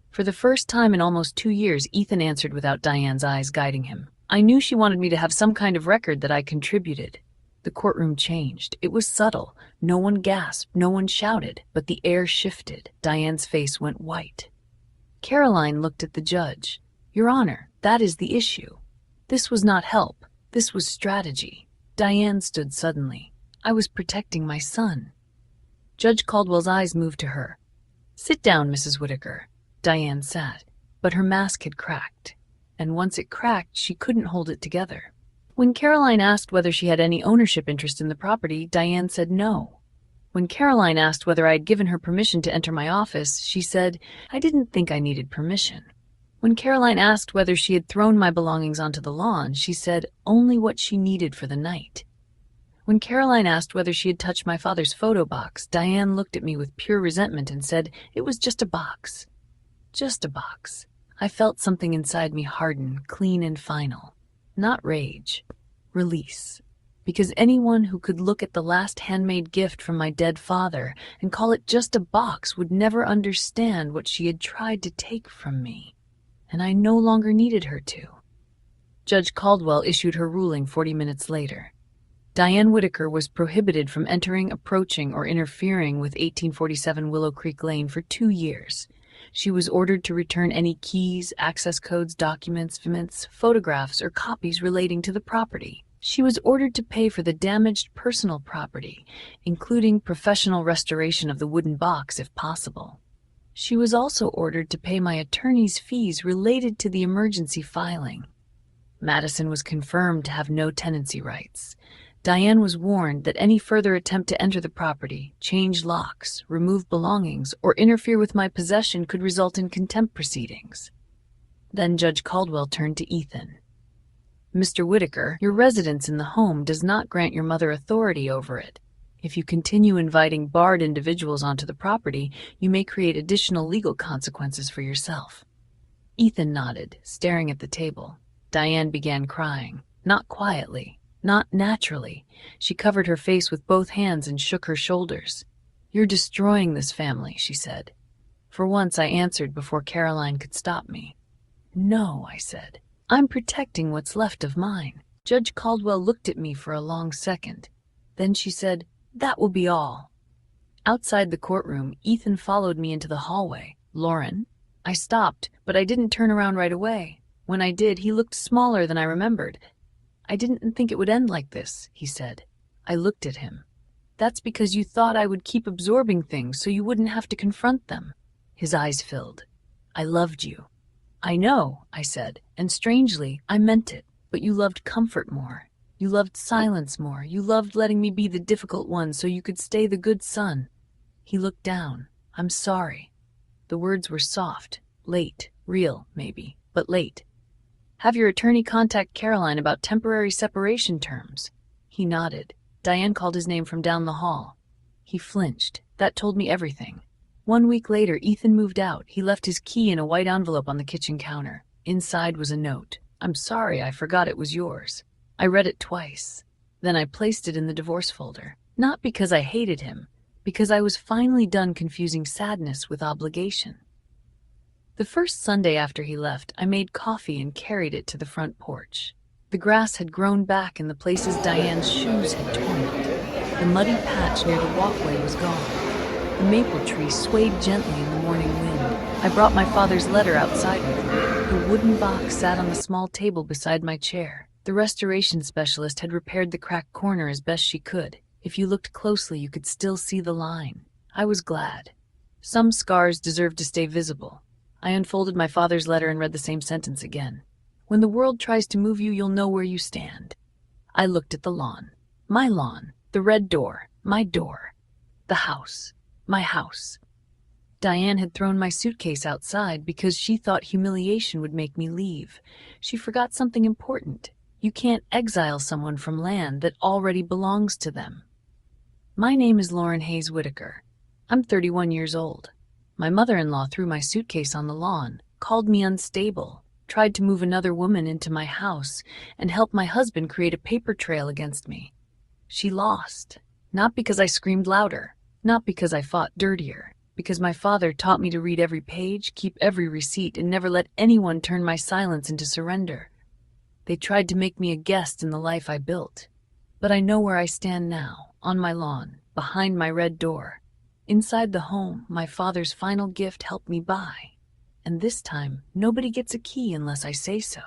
Speaker 1: For the first time in almost 2 years, Ethan answered without Diane's eyes guiding him. I knew she wanted me to have some kind of record that I contributed. The courtroom changed. It was subtle. No one gasped, no one shouted, but the air shifted. Diane's face went white. Caroline looked at the judge. Your Honor, that is the issue. This was not help. This was strategy. Diane stood suddenly. I was protecting my son. Judge Caldwell's eyes moved to her. Sit down, Mrs. Whitaker. Diane sat, but her mask had cracked, and once it cracked, she couldn't hold it together. When Caroline asked whether she had any ownership interest in the property, Diane said no. When Caroline asked whether I had given her permission to enter my office, she said, I didn't think I needed permission. When Caroline asked whether she had thrown my belongings onto the lawn, she said only what she needed for the night. When Caroline asked whether she had touched my father's photo box, Diane looked at me with pure resentment and said it was just a box. Just a box. I felt something inside me harden, clean and final. Not rage. Release. Because anyone who could look at the last handmade gift from my dead father and call it just a box would never understand what she had tried to take from me. And I no longer needed her to. Judge Caldwell issued her ruling 40 minutes later. Diane Whitaker was prohibited from entering, approaching, or interfering with 1847 Willow Creek Lane for 2 years. She was ordered to return any keys, access codes, documents, photographs, or copies relating to the property. She was ordered to pay for the damaged personal property, including professional restoration of the wooden box if possible. She was also ordered to pay my attorney's fees related to the emergency filing. Madison was confirmed to have no tenancy rights. Diane was warned that any further attempt to enter the property, change locks, remove belongings, or interfere with my possession could result in contempt proceedings. Then Judge Caldwell turned to Ethan. Mr. Whitaker, your residence in the home does not grant your mother authority over it. If you continue inviting barred individuals onto the property, you may create additional legal consequences for yourself. Ethan nodded, staring at the table. Diane began crying, not quietly. Not naturally. She covered her face with both hands and shook her shoulders. You're destroying this family, she said. For once I answered before Caroline could stop me. No, I said. I'm protecting what's left of mine. Judge Caldwell looked at me for a long second. Then she said, that will be all. Outside the courtroom, Ethan followed me into the hallway. Lauren? I stopped, but I didn't turn around right away. When I did, he looked smaller than I remembered. I didn't think it would end like this, he said. I looked at him. That's because you thought I would keep absorbing things so you wouldn't have to confront them. His eyes filled. I loved you. I know, I said, and strangely, I meant it. But you loved comfort more. You loved silence more. You loved letting me be the difficult one so you could stay the good son. He looked down. I'm sorry. The words were soft, late, real, maybe, but late. Have your attorney contact Caroline about temporary separation terms. He nodded. Diane called his name from down the hall. He flinched. That told me everything. 1 week later, Ethan moved out. He left his key in a white envelope on the kitchen counter. Inside was a note. I'm sorry, I forgot it was yours. I read it twice. Then I placed it in the divorce folder. Not because I hated him, because I was finally done confusing sadness with obligation. The first Sunday after he left, I made coffee and carried it to the front porch. The grass had grown back in the places Diane's shoes had torn it. The muddy patch near the walkway was gone. The maple tree swayed gently in the morning wind. I brought my father's letter outside with me. The wooden box sat on the small table beside my chair. The restoration specialist had repaired the cracked corner as best she could. If you looked closely, you could still see the line. I was glad. Some scars deserved to stay visible. I unfolded my father's letter and read the same sentence again. When the world tries to move you, you'll know where you stand. I looked at the lawn. My lawn. The red door. My door. The house. My house. Diane had thrown my suitcase outside because she thought humiliation would make me leave. She forgot something important. You can't exile someone from land that already belongs to them. My name is Lauren Hayes Whitaker. I'm 31 years old. My mother-in-law threw my suitcase on the lawn, called me unstable, tried to move another woman into my house, and helped my husband create a paper trail against me. She lost. Not because I screamed louder, not because I fought dirtier, because my father taught me to read every page, keep every receipt, and never let anyone turn my silence into surrender. They tried to make me a guest in the life I built. But I know where I stand now, on my lawn, behind my red door. Inside the home my father's final gift helped me buy. And this time, nobody gets a key unless I say so.